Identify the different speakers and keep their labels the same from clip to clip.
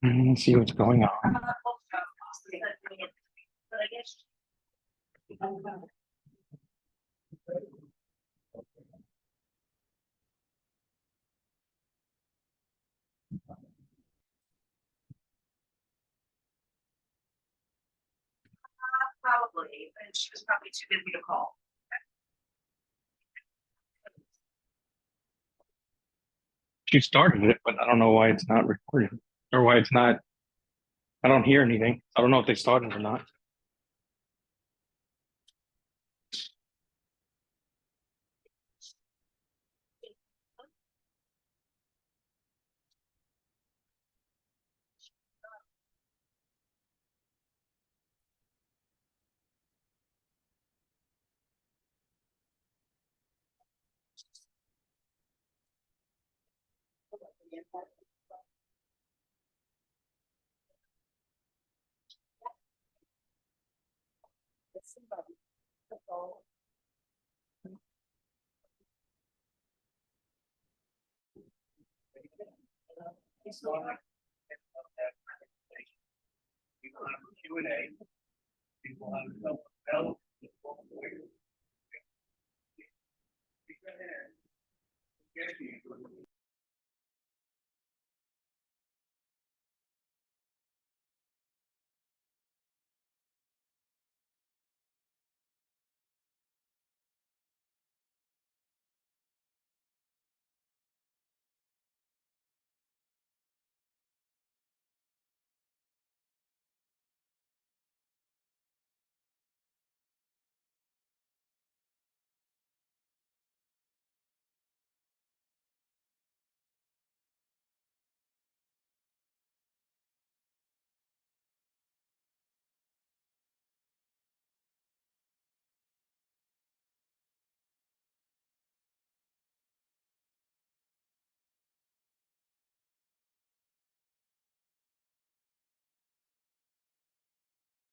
Speaker 1: See what's going on.
Speaker 2: Probably, and she was probably too busy to call.
Speaker 1: She started it, but I don't know why it's not recorded or why it's not. I don't hear anything. I don't know if they started or not.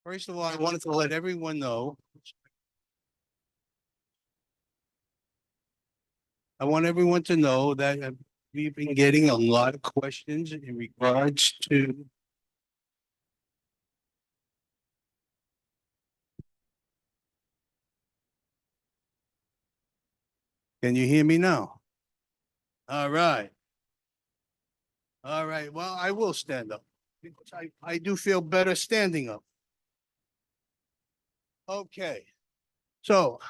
Speaker 3: First of all, I wanted to let everyone know. I want everyone to know that we've been getting a lot of questions in regards to. Can you hear me now? All right. All right. Well, I will stand up because I do feel better standing up. Okay. So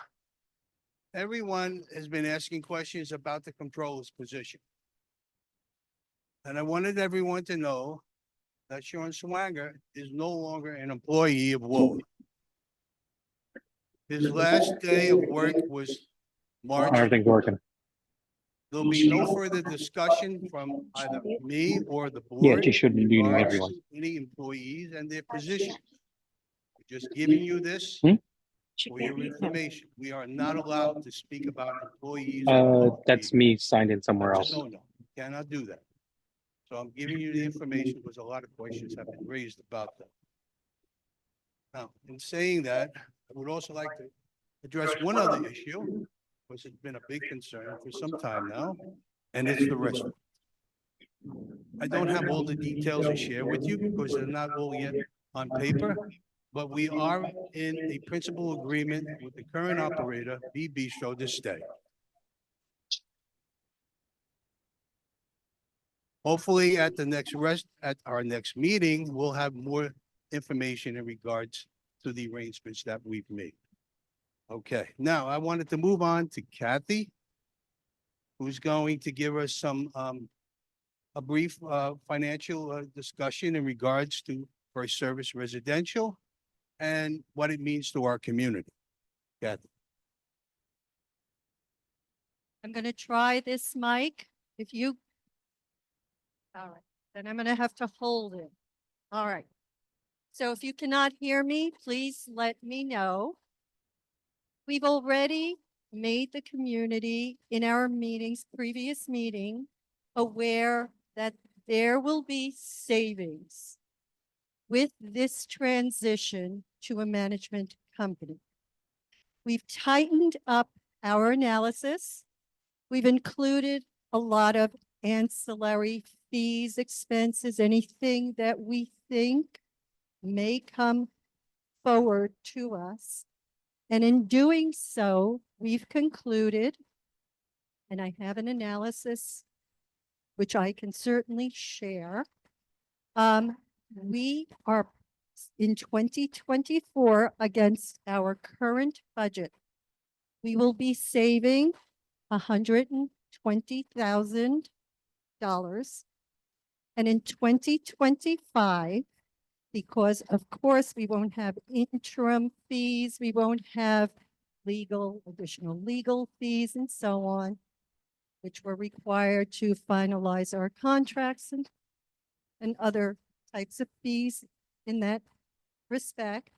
Speaker 3: everyone has been asking questions about the controller's position. And I wanted everyone to know that Sean Swanger is no longer an employee of WOA. His last day of work was March.
Speaker 1: Everything's working.
Speaker 3: There'll be no further discussion from either me or the
Speaker 1: Yeah,
Speaker 3: board.
Speaker 1: she should be meeting
Speaker 3: regards
Speaker 1: everyone.
Speaker 3: to Any employees and their positions. We're just giving you this for your information. We are not allowed to speak about employees.
Speaker 1: That's me signed in somewhere else.
Speaker 3: No, cannot do that. So I'm giving you the information because a lot of questions have been raised about that. Now, in saying that, I would also like to address one other issue, which has been a big concern for some time now, and it's the restaurant. I don't have all the details to share with you because they're not all yet on paper, but we are in a principal agreement with the current operator, B Bistro, to stay. Hopefully at our next meeting, we'll have more information in regards to the arrangements that we've made. Okay, now I wanted to move on to Kathy, who's going to give us a brief financial discussion in regards to FirstService Residential and what it means to our community. Kathy.
Speaker 4: I'm going to try this mic. All right, then I'm going to have to hold it. All right. So if you cannot hear me, please let me know. We've already made the community in our previous meeting, aware that there will be savings with this transition to a management company. We've tightened up our analysis. We've included a lot of ancillary fees, expenses, anything that we think may come forward to us. And in doing so, we've concluded, and I have an analysis which I can certainly share. We are in 2024 against our current budget. We will be saving $120,000. And in 2025, because of course we won't have interim fees, we won't have additional legal fees and so on, which were required to finalize our contracts and other types of fees in that respect.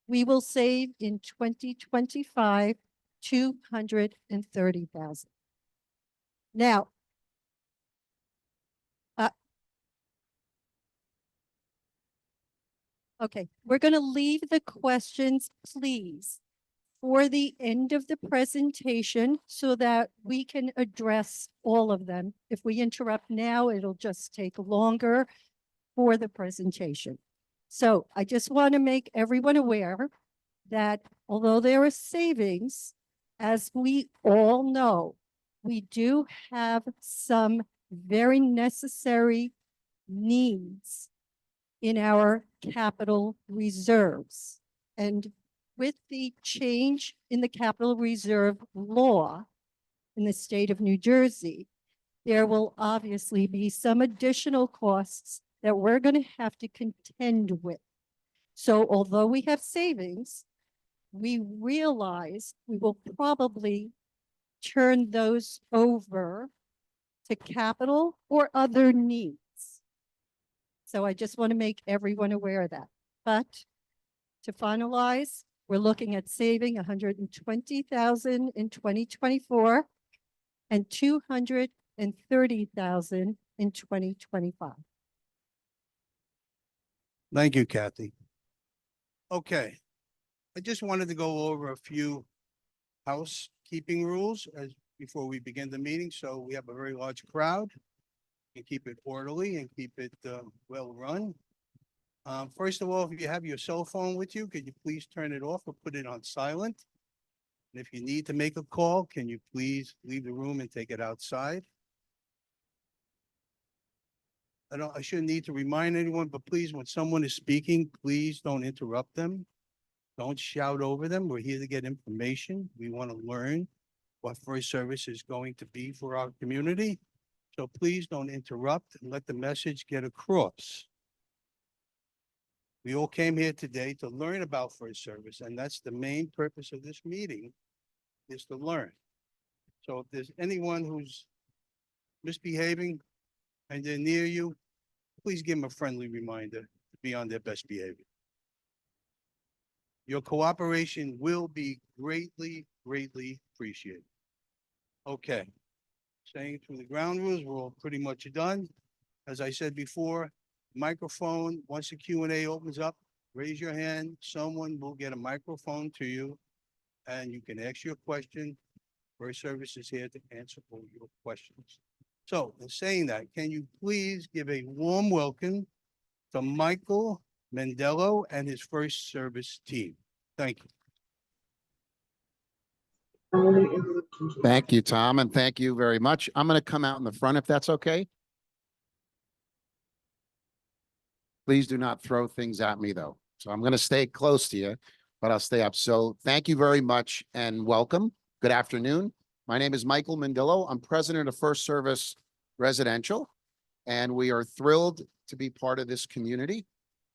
Speaker 4: We will save in 2025, $230,000. Now, okay, we're going to leave the questions, please, for the end of the presentation so that we can address all of them. If we interrupt now, it'll just take longer for the presentation. So I just want to make everyone aware that although there are savings, as we all know, we do have some very necessary needs in our capital reserves. And with the change in the capital reserve law in the state of New Jersey, there will obviously be some additional costs that we're going to have to contend with. So although we have savings, we realize we will probably turn those over to capital or other needs. So I just want to make everyone aware of that. But to finalize, we're looking at saving $120,000 in 2024 and $230,000 in 2025.
Speaker 3: Thank you, Kathy. Okay, I just wanted to go over a few housekeeping rules before we begin the meeting. So we have a very large crowd and keep it orderly and keep it well run. First of all, if you have your cell phone with you, could you please turn it off or put it on silent? And if you need to make a call, can you please leave the room and take it outside? I shouldn't need to remind anyone, but please, when someone is speaking, please don't interrupt them. Don't shout over them. We're here to get information. We want to learn what FirstService is going to be for our community. So please don't interrupt and let the message get across. We all came here today to learn about FirstService, and that's the main purpose of this meeting, is to learn. So if there's anyone who's misbehaving and they're near you, please give them a friendly reminder to be on their best behavior. Your cooperation will be greatly, greatly appreciated. Okay. Saying through the ground rules, we're all pretty much done. As I said before, microphone, once the Q&A opens up, raise your hand. Someone will get a microphone to you and you can ask your question. FirstService is here to answer all your questions. So in saying that, can you please give a warm welcome to Michael Mandello and his FirstService team. Thank you.
Speaker 5: Thank you, Tom, and thank you very much. I'm going to come out in the front if that's okay. Please do not throw things at me, though. So I'm going to stay close to you, but I'll stay up. So thank you very much and welcome. Good afternoon. My name is Michael Mandello. I'm president of FirstService Residential, and we are thrilled to be part of this community.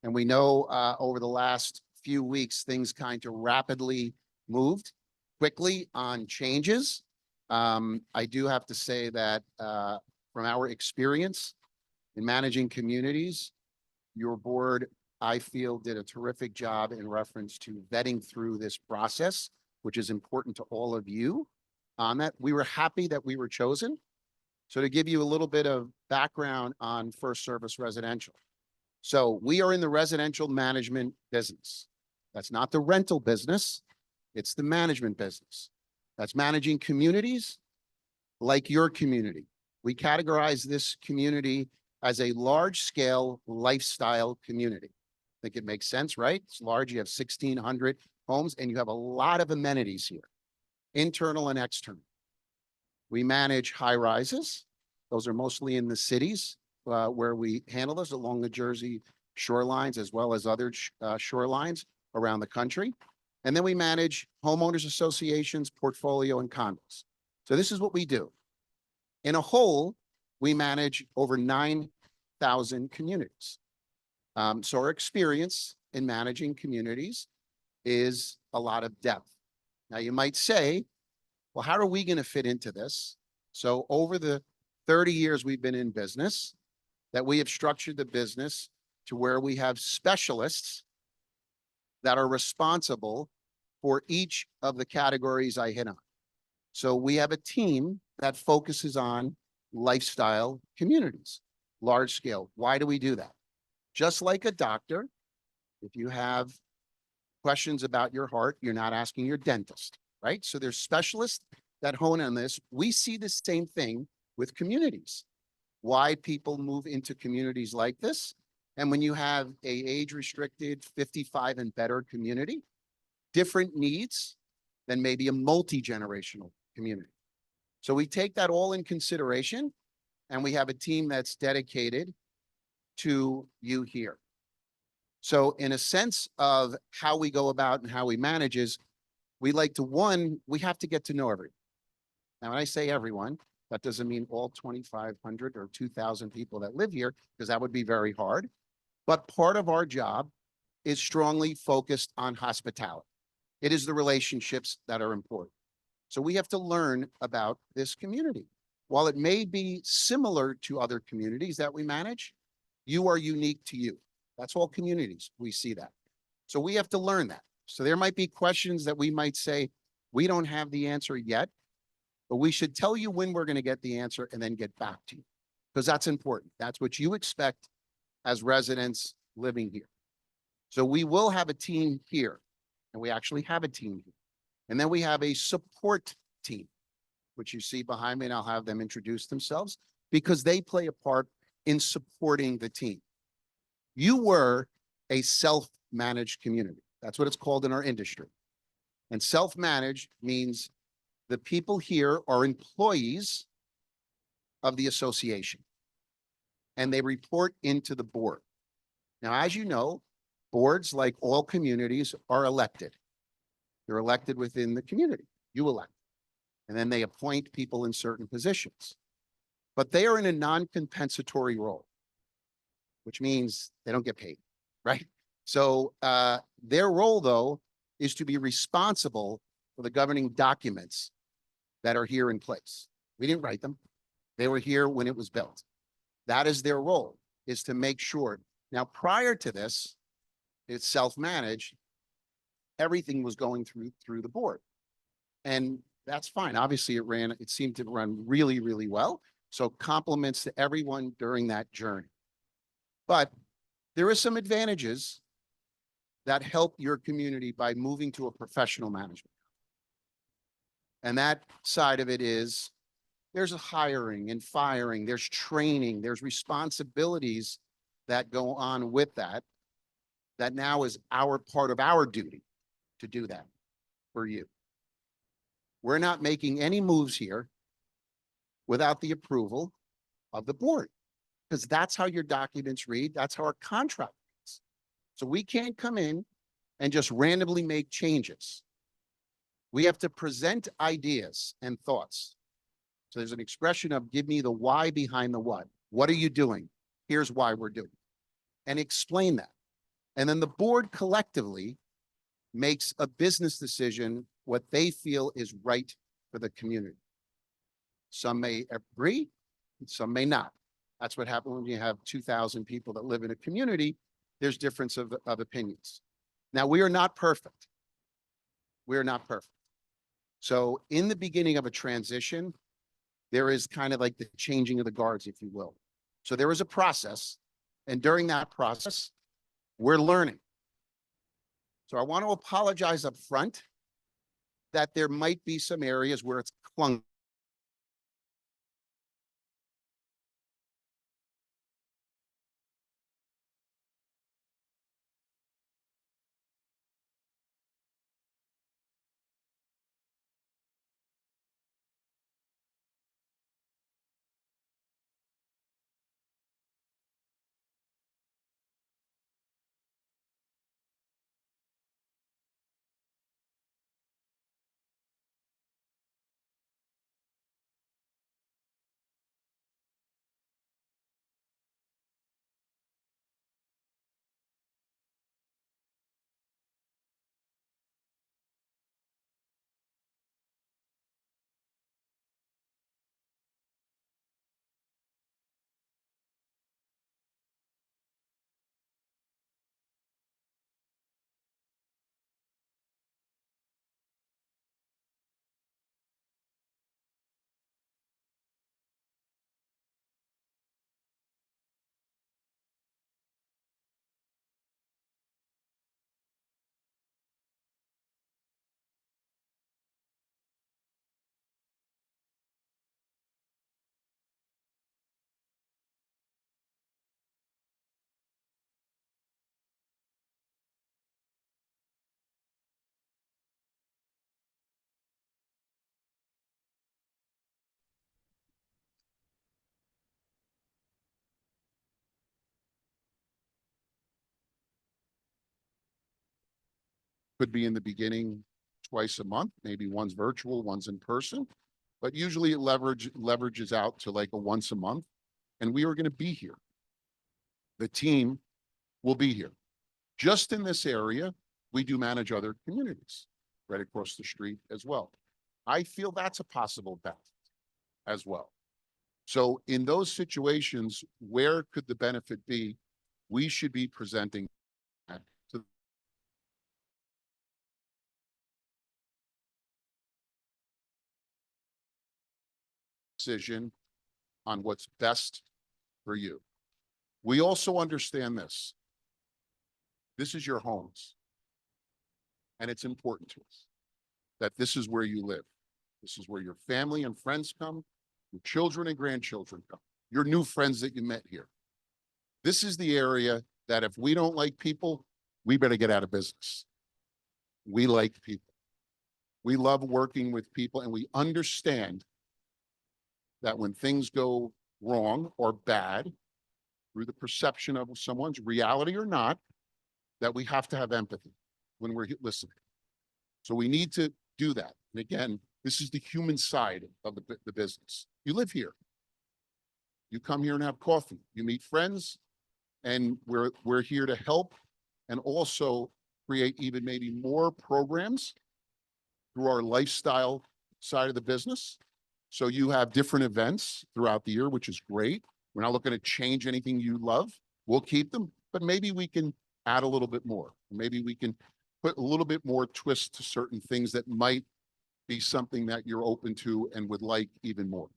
Speaker 5: And we know over the last few weeks, things kind of rapidly moved quickly on changes. I do have to say that from our experience in managing communities, your board, I feel, did a terrific job in reference to vetting through this process, which is important to all of you on that. We were happy that we were chosen. So to give you a little bit of background on FirstService Residential. So we are in the residential management business. That's not the rental business. It's the management business. That's managing communities like your community. We categorize this community as a large-scale lifestyle community. I think it makes sense, right? It's large. You have 1,600 homes and you have a lot of amenities here, internal and external. We manage high rises. Those are mostly in the cities where we handle this along the Jersey shorelines as well as other shorelines around the country. And then we manage homeowners associations, portfolio, and condos. So this is what we do. In a whole, we manage over 9,000 communities. So our experience in managing communities is a lot of depth. Now you might say, well, how are we going to fit into this? So over the 30 years we've been in business, that we have structured the business to where we have specialists that are responsible for each of the categories I hit on. So we have a team that focuses on lifestyle communities, large scale. Why do we do that? Just like a doctor, if you have questions about your heart, you're not asking your dentist, right? So there's specialists that hone on this. We see the same thing with communities. Why people move into communities like this. And when you have a age-restricted 55 and better community, different needs than maybe a multi-generational community. So we take that all in consideration, and we have a team that's dedicated to you here. So in a sense of how we go about and how we manage is, we like to, we have to get to know everyone. Now, when I say everyone, that doesn't mean all 2,500 or 2,000 people that live here, because that would be very hard. But part of our job is strongly focused on hospitality. It is the relationships that are important. So we have to learn about this community. While it may be similar to other communities that we manage, you are unique to you. That's all communities. We see that. So we have to learn that. So there might be questions that we might say, we don't have the answer yet, but we should tell you when we're going to get the answer and then get back to you, because that's important. That's what you expect as residents living here. So we will have a team here, and we actually have a team here. And then we have a support team, which you see behind me, and I'll have them introduce themselves because they play a part in supporting the team. You were a self-managed community. That's what it's called in our industry. And self-managed means the people here are employees of the association, and they report into the board. Now, as you know, boards, like all communities, are elected. They're elected within the community. You elect. And then they appoint people in certain positions. But they are in a non-compensatory role, which means they don't get paid, right? So their role, though, is to be responsible for the governing documents that are here in place. We didn't write them. They were here when it was built. That is their role, is to make sure. Now, prior to this, it's self-managed. Everything was going through the board. And that's fine. Obviously, it seemed to run really, really well. So compliments to everyone during that journey. But there are some advantages that help your community by moving to a professional management. And that side of it is, there's a hiring and firing, there's training, there's responsibilities that go on with that, that now is part of our duty to do that for you. We're not making any moves here without the approval of the board, because that's how your documents read. That's how our contract reads. So we can't come in and just randomly make changes. We have to present ideas and thoughts. So there's an expression of, give me the why behind the what. What are you doing? Here's why we're doing it. And explain that. And then the board collectively makes a business decision, what they feel is right for the community. Some may agree, some may not. That's what happens when you have 2,000 people that live in a community. There's difference of opinions. Now, we are not perfect. We are not perfect. So in the beginning of a transition, there is kind of like the changing of the guards, if you will. So there is a process. And during that process, we're learning. So I want to apologize up front that there might be some areas where it's clunky. Could be in the beginning twice a month, maybe one's virtual, one's in person. But usually it leverages out to like a once a month. And we are going to be here. The team will be here. Just in this area, we do manage other communities right across the street as well. I feel that's a possible path as well. So in those situations, where could the benefit be? We should be presenting that to decision on what's best for you. We also understand this. This is your homes. And it's important to us that this is where you live. This is where your family and friends come, your children and grandchildren come, your new friends that you met here. This is the area that if we don't like people, we better get out of business. We like people. We love working with people, and we understand that when things go wrong or bad, through the perception of someone's reality or not, that we have to have empathy when we're listening. So we need to do that. And again, this is the human side of the business. You live here. You come here and have coffee. You meet friends, and we're here to help and also create even maybe more programs through our lifestyle side of the business. So you have different events throughout the year, which is great. We're not looking to change anything you love. We'll keep them, but maybe we can add a little bit more. Maybe we can put a little bit more twist to certain things that might be something that you're open to and would like even more.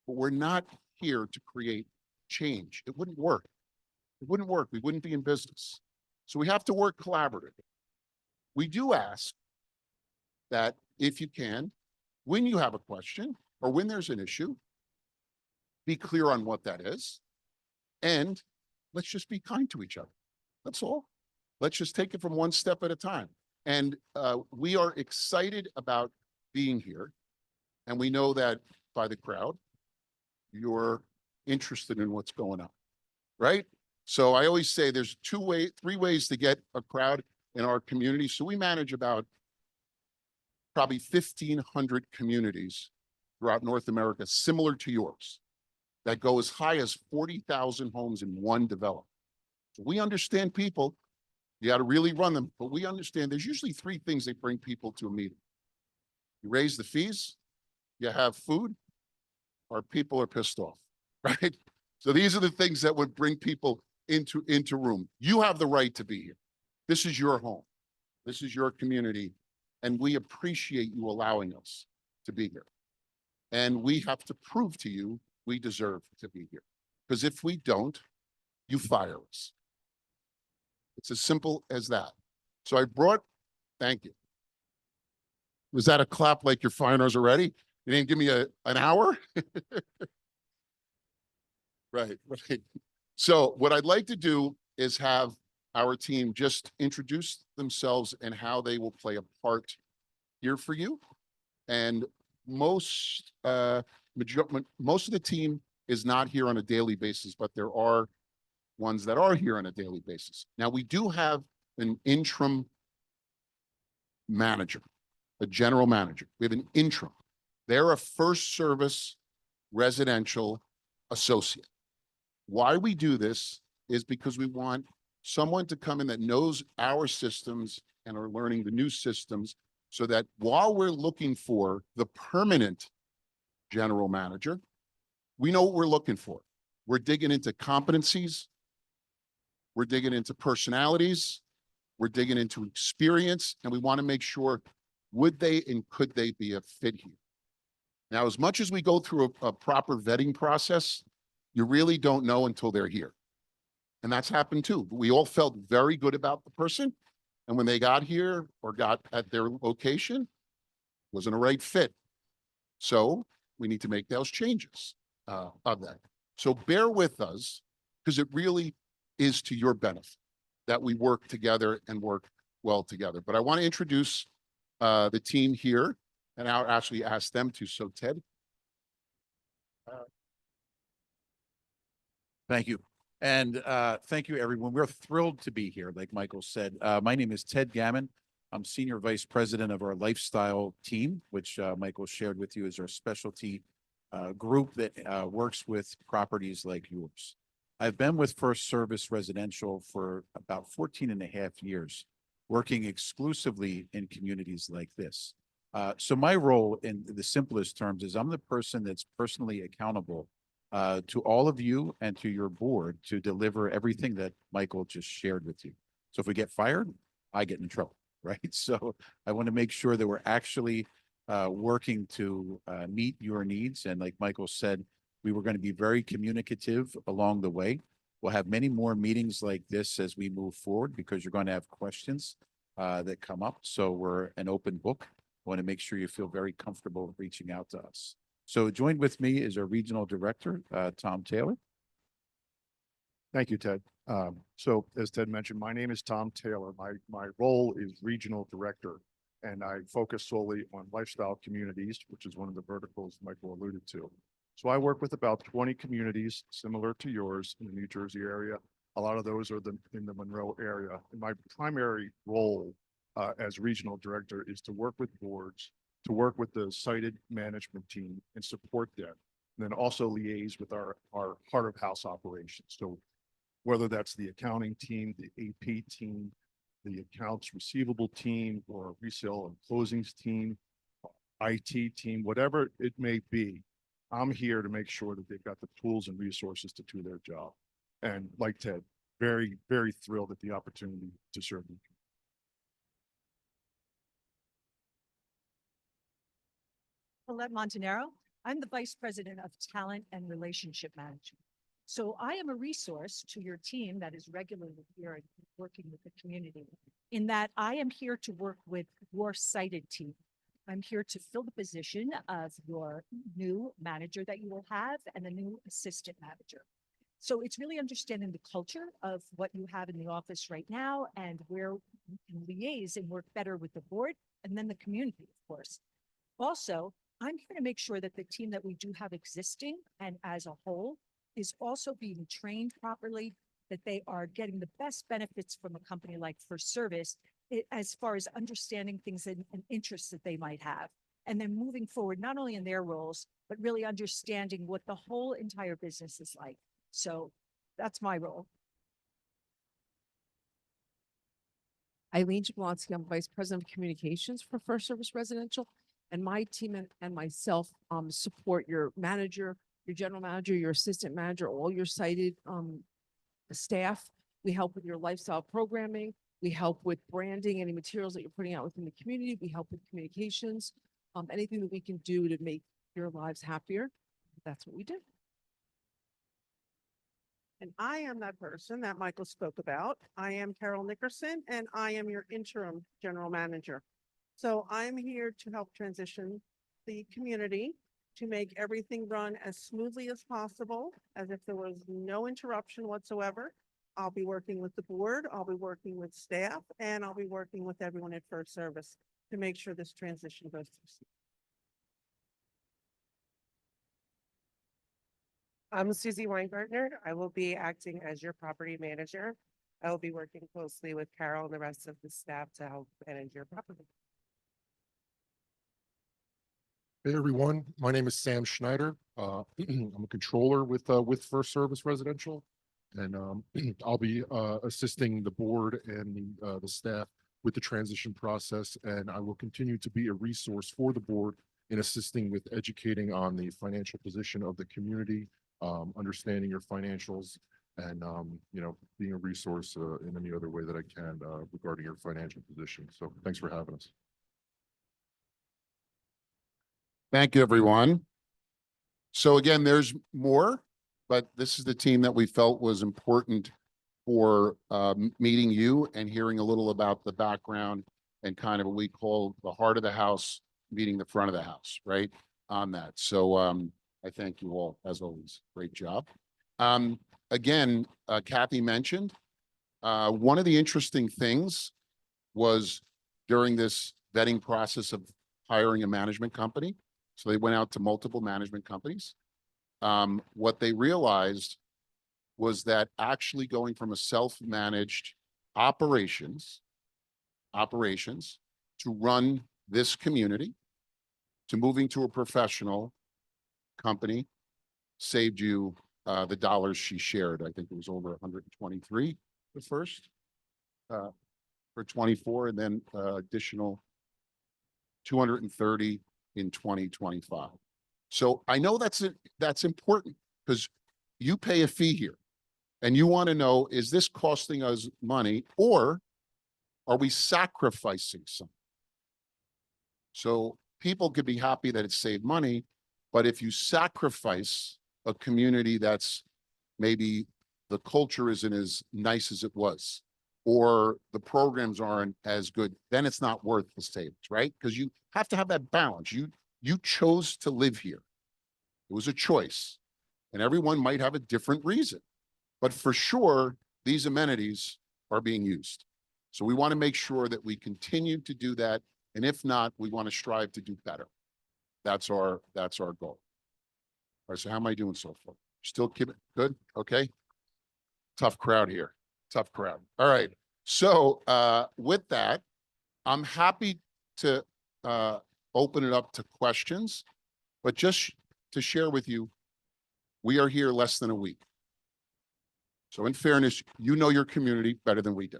Speaker 5: But we're not here to create change. It wouldn't work. It wouldn't work. We wouldn't be in business. So we have to work collaboratively. We do ask that if you can, when you have a question or when there's an issue, be clear on what that is. And let's just be kind to each other. That's all. Let's just take it from one step at a time. And we are excited about being here. And we know that by the crowd, you're interested in what's going on, right? So I always say there's three ways to get a crowd in our community. So we manage about probably 1,500 communities throughout North America, similar to yours, that go as high as 40,000 homes in one development. So we understand people. You got to really run them, but we understand there's usually three things that bring people to a meeting. You raise the fees, you have food, or people are pissed off, right? So these are the things that would bring people into room. You have the right to be here. This is your home. This is your community. And we appreciate you allowing us to be here. And we have to prove to you we deserve to be here. Because if we don't, you fire us. It's as simple as that. So I brought, thank you. Was that a clap like you're firing us already? You didn't give me an hour? Right. So what I'd like to do is have our team just introduce themselves and how they will play a part here for you. And most of the team is not here on a daily basis, but there are ones that are here on a daily basis. Now, we do have an interim manager, a general manager. We have an interim. They're a FirstService residential associate. Why we do this is because we want someone to come in that knows our systems and are learning the new systems, so that while we're looking for the permanent general manager, we know what we're looking for. We're digging into competencies. We're digging into personalities. We're digging into experience, and we want to make sure, would they and could they be a fit here? Now, as much as we go through a proper vetting process, you really don't know until they're here. And that's happened too. We all felt very good about the person. And when they got here or got at their location, wasn't a right fit. So we need to make those changes of that. So bear with us, because it really is to your benefit that we work together and work well together. But I want to introduce the team here, and I'll actually ask them to. So Ted.
Speaker 6: Thank you. And thank you, everyone. We're thrilled to be here, like Michael said. My name is Ted Gammon. I'm Senior Vice President of our Lifestyle team, which Michael shared with you is our specialty group that works with properties like yours. I've been with FirstService Residential for about 14 and a half years, working exclusively in communities like this. So my role in the simplest terms is I'm the person that's personally accountable to all of you and to your board to deliver everything that Michael just shared with you. So if we get fired, I get in trouble, right? So I want to make sure that we're actually working to meet your needs. And like Michael said, we were going to be very communicative along the way. We'll have many more meetings like this as we move forward because you're going to have questions that come up. So we're an open book. I want to make sure you feel very comfortable reaching out to us. So joined with me is our Regional Director, Tom Taylor.
Speaker 7: Thank you, Ted. So as Ted mentioned, my name is Tom Taylor. My role is Regional Director, and I focus solely on lifestyle communities, which is one of the verticals Michael alluded to. So I work with about 20 communities similar to yours in the New Jersey area. A lot of those are in the Monroe area. And my primary role as Regional Director is to work with boards, to work with the sited management team and support them. And then also liaise with our heart of house operations. So whether that's the accounting team, the AP team, the accounts receivable team, or resale and closings team, IT team, whatever it may be, I'm here to make sure that they've got the tools and resources to do their job. And like Ted, very, very thrilled at the opportunity to serve you.
Speaker 8: Colette Montanaro. I'm the Vice President of Talent and Relationship Management. So I am a resource to your team that is regularly here and working with the community in that I am here to work with your sited team. I'm here to fill the position of your new manager that you will have and the new assistant manager. So it's really understanding the culture of what you have in the office right now and where you can liaise and work better with the board and then the community, of course. Also, I'm here to make sure that the team that we do have existing and as a whole is also being trained properly, that they are getting the best benefits from a company like FirstService as far as understanding things and interests that they might have. And then moving forward, not only in their roles, but really understanding what the whole entire business is like. So that's my role.
Speaker 9: Eileen Jablonski, I'm Vice President of Communications for FirstService Residential, and my team and myself support your manager, your general manager, your assistant manager, all your sited staff. We help with your lifestyle programming. We help with branding, any materials that you're putting out within the community. We help with communications, anything that we can do to make your lives happier. That's what we do.
Speaker 10: And I am that person that Michael spoke about. I am Carol Nickerson, and I am your interim general manager. So I'm here to help transition the community to make everything run as smoothly as possible, as if there was no interruption whatsoever. I'll be working with the board, I'll be working with staff, and I'll be working with everyone at FirstService to make sure this transition goes through. I'm Susie Weingartner. I will be acting as your property manager. I will be working closely with Carol and the rest of the staff to help manage your property.
Speaker 11: Hey everyone, my name is Sam Schneider. I'm a controller with FirstService Residential, and I'll be assisting the board and the staff with the transition process, and I will continue to be a resource for the board in assisting with educating on the financial position of the community, understanding your financials, and being a resource in any other way that I can regarding your financial position. So thanks for having us.
Speaker 5: Thank you, everyone. So again, there's more, but this is the team that we felt was important for meeting you and hearing a little about the background and kind of what we call the heart of the house, meeting the front of the house, right, on that. So I thank you all, as always. Great job. Again, Kathy mentioned, one of the interesting things was during this vetting process of hiring a management company. So they went out to multiple management companies. What they realized was that actually going from a self-managed operations operations to run this community to moving to a professional company saved you the dollars she shared. I think it was over 123 the first for 24 and then additional 230 in 2025. So I know that's important because you pay a fee here and you want to know, is this costing us money or are we sacrificing something? So people could be happy that it saved money, but if you sacrifice a community that's maybe the culture isn't as nice as it was, or the programs aren't as good, then it's not worth the savings, right? Because you have to have that balance. You chose to live here. It was a choice, and everyone might have a different reason, but for sure, these amenities are being used. So we want to make sure that we continue to do that, and if not, we want to strive to do better. That's our goal. All right, so how am I doing so far? Still keep it good? Okay. Tough crowd here. Tough crowd. All right. So with that, I'm happy to open it up to questions, but just to share with you, we are here less than a week. So in fairness, you know your community better than we do.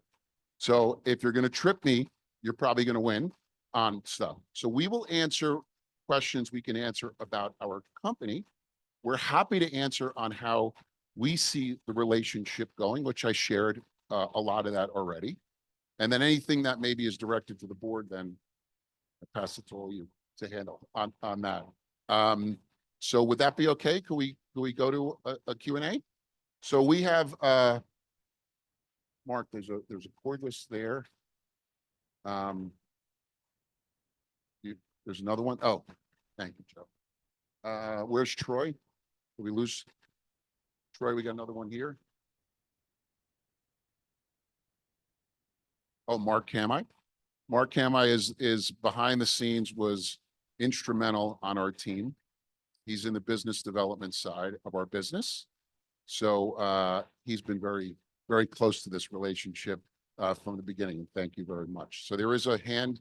Speaker 5: So if you're going to trip me, you're probably going to win on stuff. So we will answer questions we can answer about our company. We're happy to answer on how we see the relationship going, which I shared a lot of that already. And then anything that maybe is directed to the board, then I pass it to all you to handle on that. So would that be okay? Could we go to a Q&A? So we have Mark, there's a cordless there. There's another one. Oh, thank you, Joe. Where's Troy? Did we lose Troy? We got another one here. Oh, Mark Camai. Mark Camai is behind the scenes, was instrumental on our team. He's in the business development side of our business. So he's been very, very close to this relationship from the beginning. Thank you very much. So there is a hand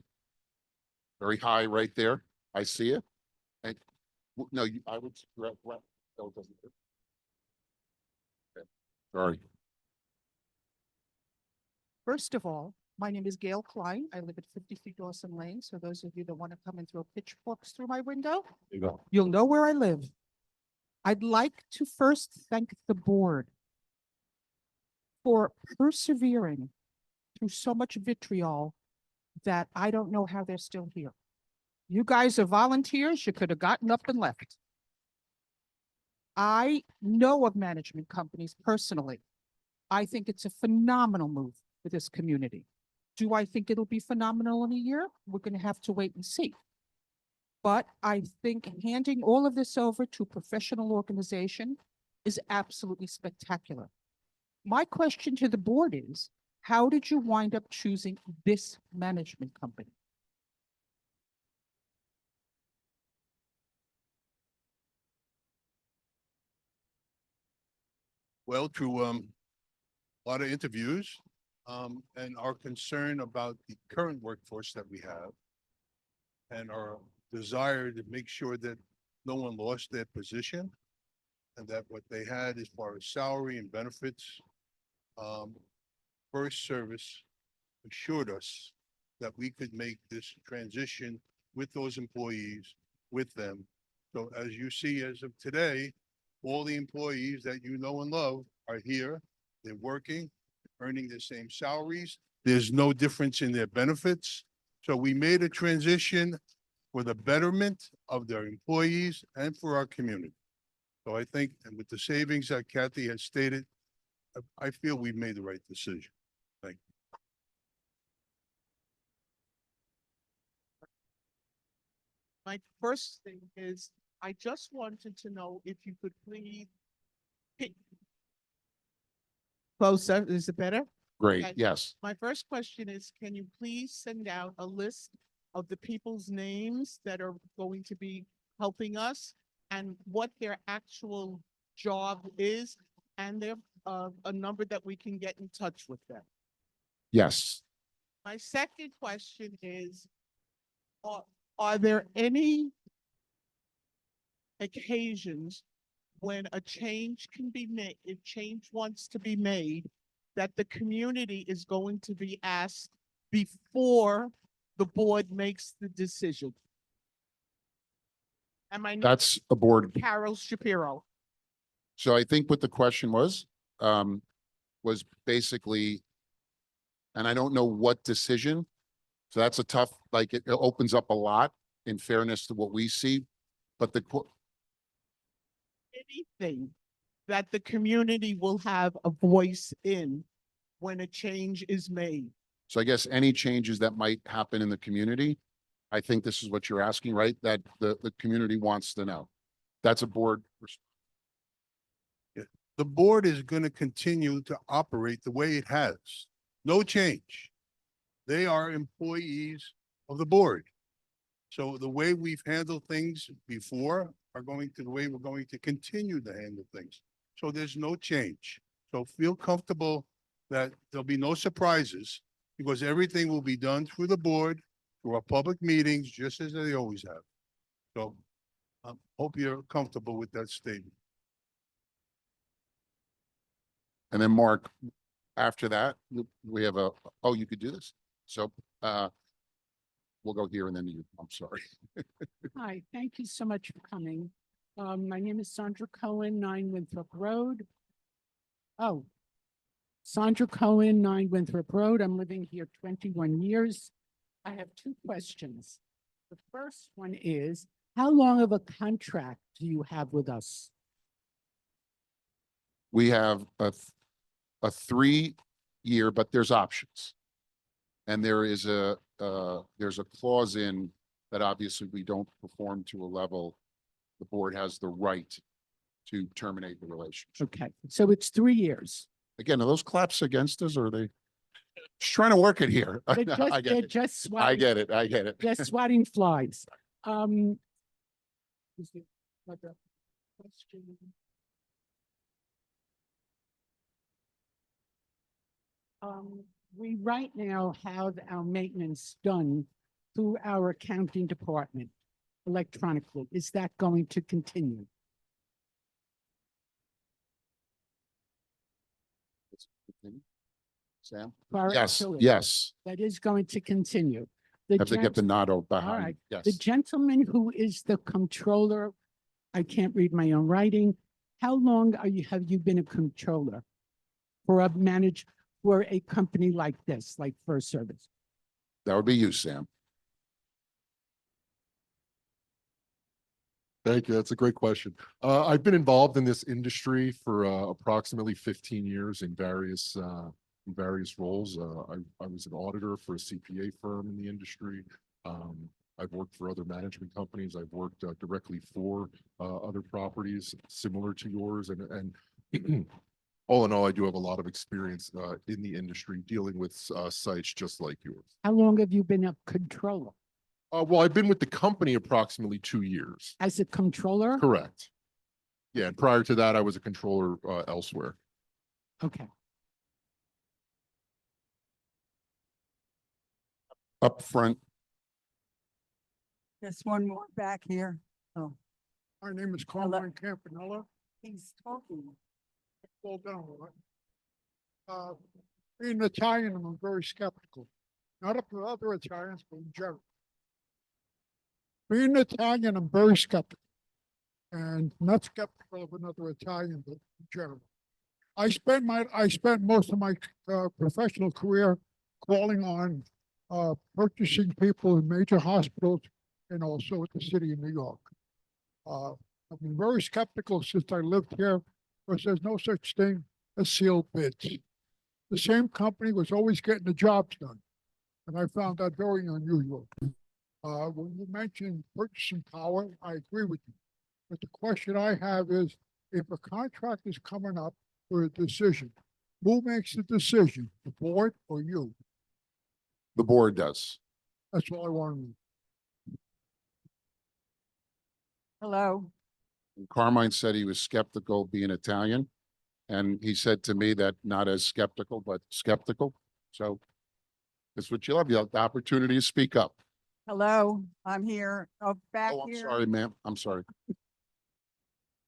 Speaker 5: very high right there. I see it. And no, I would. No, it doesn't. Okay. Sorry.
Speaker 12: First of all, my name is Gail Klein. I live at 53 Dawson Lane. So those of you that want to come and throw pitchforks through my window,
Speaker 5: There you go.
Speaker 12: you'll know where I live. I'd like to first thank the board for persevering through so much vitriol that I don't know how they're still here. You guys are volunteers. You could have gotten up and left. I know of management companies personally. I think it's a phenomenal move for this community. Do I think it'll be phenomenal in a year? We're going to have to wait and see. But I think handing all of this over to a professional organization is absolutely spectacular. My question to the board is, how did you wind up choosing this management company?
Speaker 3: Well, through a lot of interviews and our concern about the current workforce that we have and our desire to make sure that no one lost their position and that what they had as far as salary and benefits, FirstService assured us that we could make this transition with those employees, with them. So as you see, as of today, all the employees that you know and love are here. They're working, earning the same salaries. There's no difference in their benefits. So we made a transition for the betterment of their employees and for our community. So I think, and with the savings that Kathy has stated, I feel we've made the right decision. Thank you.
Speaker 12: My first thing is, I just wanted to know if you could please pick closer. Is it better?
Speaker 5: Great.
Speaker 12: Okay.
Speaker 5: Yes.
Speaker 12: My first question is, can you please send out a list of the people's names that are going to be helping us and what their actual job is and their a number that we can get in touch with them?
Speaker 5: Yes.
Speaker 12: My second question is, are there any occasions when a change can be made, if change wants to be made, that the community is going to be asked before the board makes the decision? And my name
Speaker 5: That's a board.
Speaker 12: is Carol Shapiro.
Speaker 5: So I think what the question was basically, and I don't know what decision. So that's a tough, like, it opens up a lot in fairness to what we see. But
Speaker 12: Anything that the community will have a voice in when a change is made.
Speaker 5: so I guess any changes that might happen in the community, I think this is what you're asking, right? That the community wants to know. That's a board.
Speaker 3: The board is going to continue to operate the way it has. No change. They are employees of the board. So the way we've handled things before are going to the way we're going to continue to handle things. So there's no change. So feel comfortable that there'll be no surprises because everything will be done through the board, through our public meetings, just as they always have. So I hope you're comfortable with that statement.
Speaker 5: And then Mark, after that, we have oh, you could do this. So we'll go here and then you, I'm sorry.
Speaker 12: Hi, thank you so much for coming. My name is Sandra Cohen, 9 Winthrop Road. Oh, Sandra Cohen, 9 Winthrop Road. I'm living here 21 years. I have two questions. The first one is, how long of a contract do you have with us?
Speaker 5: We have a 3-year, but there's options. And there is there's a clause in that obviously we don't perform to a level, the board has the right to terminate the relationship.
Speaker 12: Okay, so it's 3 years.
Speaker 5: Again, are those claps against us or are they? Just trying to work it here.
Speaker 12: They're
Speaker 5: No,
Speaker 12: just,
Speaker 5: I get
Speaker 12: they're
Speaker 5: it.
Speaker 12: just
Speaker 5: I
Speaker 12: swatting,
Speaker 5: get it. I get it.
Speaker 12: they're swatting flies. Is there another question? We right now have our maintenance done through our accounting department electronically. Is that going to continue?
Speaker 5: Sam?
Speaker 12: Prior
Speaker 5: Yes,
Speaker 12: to it?
Speaker 5: yes.
Speaker 12: That is going to continue.
Speaker 5: Have to get the nod
Speaker 12: All
Speaker 5: behind.
Speaker 12: right.
Speaker 5: Yes.
Speaker 12: The gentleman who is the controller, I can't read my own writing. How long have you been a controller for a company like this, like FirstService?
Speaker 5: That would be you, Sam.
Speaker 11: Thank you. That's a great question. I've been involved in this industry for approximately 15 years in various roles. I was an auditor for a CPA firm in the industry. I've worked for other management companies. I've worked directly for other properties similar to yours. And all in all, I do have a lot of experience in the industry dealing with sites just like yours.
Speaker 12: How long have you been a controller?
Speaker 11: Well, I've been with the company approximately 2 years.
Speaker 12: As a controller?
Speaker 11: Correct. Yeah, and prior to that, I was a controller elsewhere.
Speaker 12: Okay.
Speaker 5: Up front.
Speaker 13: Just one more back here. Oh,
Speaker 14: My name is Carmine Campanella.
Speaker 13: he's talking.
Speaker 14: Fall down a lot. Being Italian, I'm very skeptical. Not of the other Italians, but in general. Being Italian, I'm very skeptical. And not skeptical of another Italian, but in general. I spent most of my professional career calling on purchasing people in major hospitals and also at the city of New York. I've been very skeptical since I lived here because there's no such thing as sealed bids. The same company was always getting the jobs done. And I found that very unusual. When you mentioned purchasing power, I agree with you. But the question I have is, if a contract is coming up for a decision, who makes the decision, the board or you?
Speaker 5: The board does.
Speaker 14: That's all I want to know.
Speaker 13: Hello.
Speaker 5: Carmine said he was skeptical being Italian. And he said to me that not as skeptical, but skeptical. So
Speaker 11: That's what you love. You have the opportunity to speak up.
Speaker 13: Hello, I'm here, back
Speaker 11: Oh, I'm
Speaker 13: here.
Speaker 11: sorry, ma'am. I'm sorry.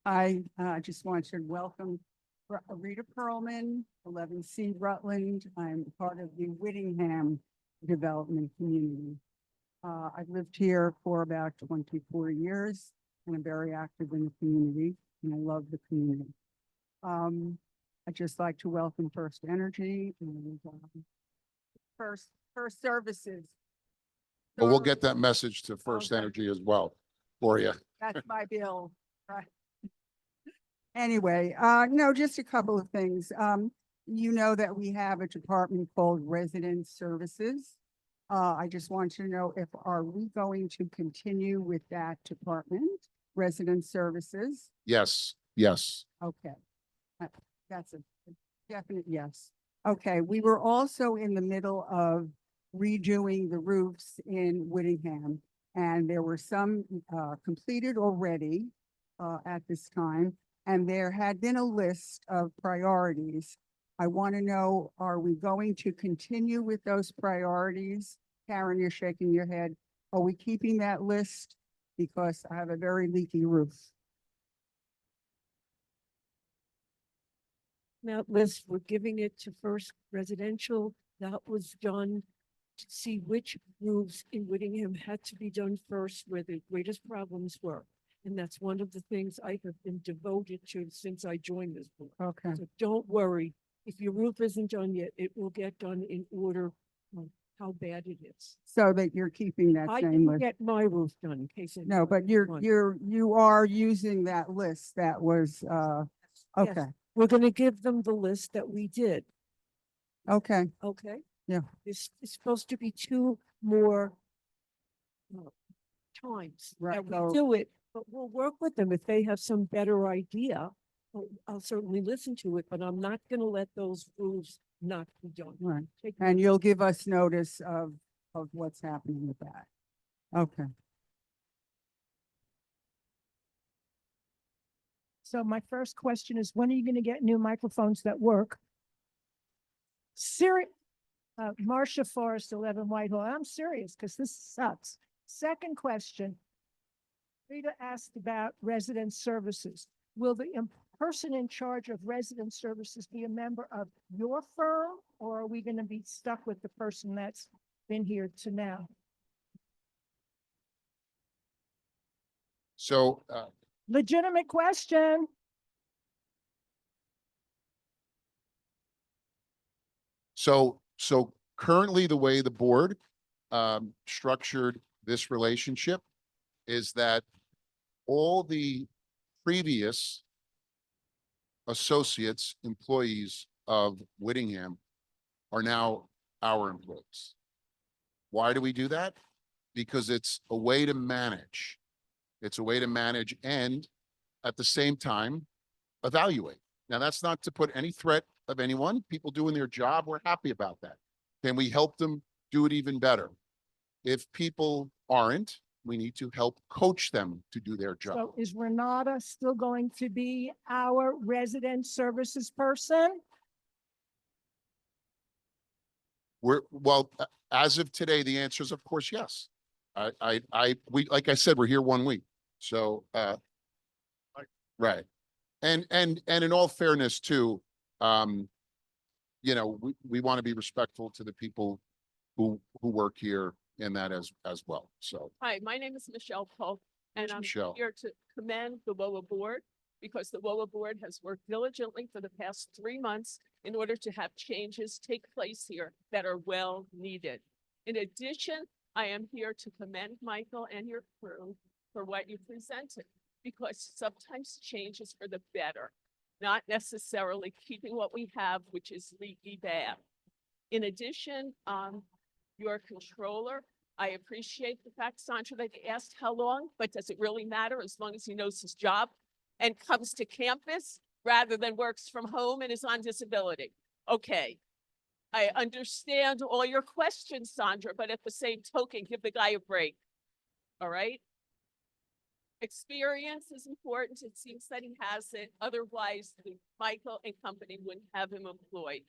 Speaker 13: I just want to welcome Rita Perlman, 11C Rutland. I'm part of the Whittingham Development Community. I've lived here for about 24 years and I'm very active in the community and I love the community. I'd just like to welcome First Energy and First Services.
Speaker 11: But we'll get that message to First
Speaker 13: Okay.
Speaker 11: Energy as well for you.
Speaker 13: That's my bill, right? Anyway, no, just a couple of things. You know that we have a department called Resident Services. I just want to know if are we going to continue with that department, Resident Services?
Speaker 11: Yes, yes.
Speaker 13: Okay. That's a definite yes. Okay, we were also in the middle of redoing the roofs in Whittingham. And there were some completed already at this time. And there had been a list of priorities. I want to know, are we going to continue with those priorities? Karen, you're shaking your head. Are we keeping that list? Because I have a very leaky roof.
Speaker 15: That list, we're giving it to First Residential. That was done to see which roofs in Whittingham had to be done first, where the greatest problems were. And that's one of the things I have been devoted to since I joined this board.
Speaker 13: Okay.
Speaker 15: So don't worry. If your roof isn't done yet, it will get done in order of how bad it is.
Speaker 13: So that you're keeping that
Speaker 15: I
Speaker 13: same
Speaker 15: didn't
Speaker 13: list.
Speaker 15: get my roof done in case.
Speaker 13: No, but you are using that list that was, okay,
Speaker 15: Yes, we're gonna give them the list that we did,
Speaker 13: okay,
Speaker 15: okay?
Speaker 13: Yeah.
Speaker 15: This is supposed to be 2 more times
Speaker 13: Right,
Speaker 15: that we
Speaker 13: so-
Speaker 15: do it, but we'll work with them if they have some better idea. I'll certainly listen to it, but I'm not gonna let those rules not be done.
Speaker 13: right.
Speaker 15: Take
Speaker 13: And
Speaker 15: notes.
Speaker 13: you'll give us notice of what's happening with that. Okay.
Speaker 8: So my first question is, when are you gonna get new microphones that work? Marcia Forrest, 11 Whitehall. I'm serious because this sucks. Second question. Rita asked about resident services. Will the person in charge of resident services be a member of your firm, or are we going to be stuck with the person that's been here to now?
Speaker 11: So,
Speaker 8: Legitimate question.
Speaker 11: so currently the way the board structured this relationship is that all the previous associates, employees of Whittingham are now our employees. Why do we do that? Because it's a way to manage. It's a way to manage and at the same time, evaluate. Now, that's not to put any threat of anyone. People doing their job, we're happy about that. Can we help them do it even better? If people aren't, we need to help coach them to do their job.
Speaker 8: So is Renata still going to be our resident services person?
Speaker 11: Well, as of today, the answer is of course, yes. We, like I said, we're here 1 week. So, right. And in all fairness too, you know, we want to be respectful to the people who work here in that as well. So,
Speaker 16: Hi, my name is Michelle Polk, and I'm
Speaker 11: Michelle.
Speaker 16: here to commend the WOA board because the WOA board has worked diligently for the past 3 months in order to have changes take place here that are well needed. In addition, I am here to commend Michael and your crew for what you presented because sometimes change is for the better, not necessarily keeping what we have, which is leaky bad. In addition, your controller, I appreciate the fact, Sandra, that you asked how long, but does it really matter as long as he knows his job and comes to campus rather than works from home and is on disability? Okay. I understand all your questions, Sandra, but at the same token, give the guy a break. All right? Experience is important. It seems that he has it. Otherwise, Michael and company wouldn't have him employed.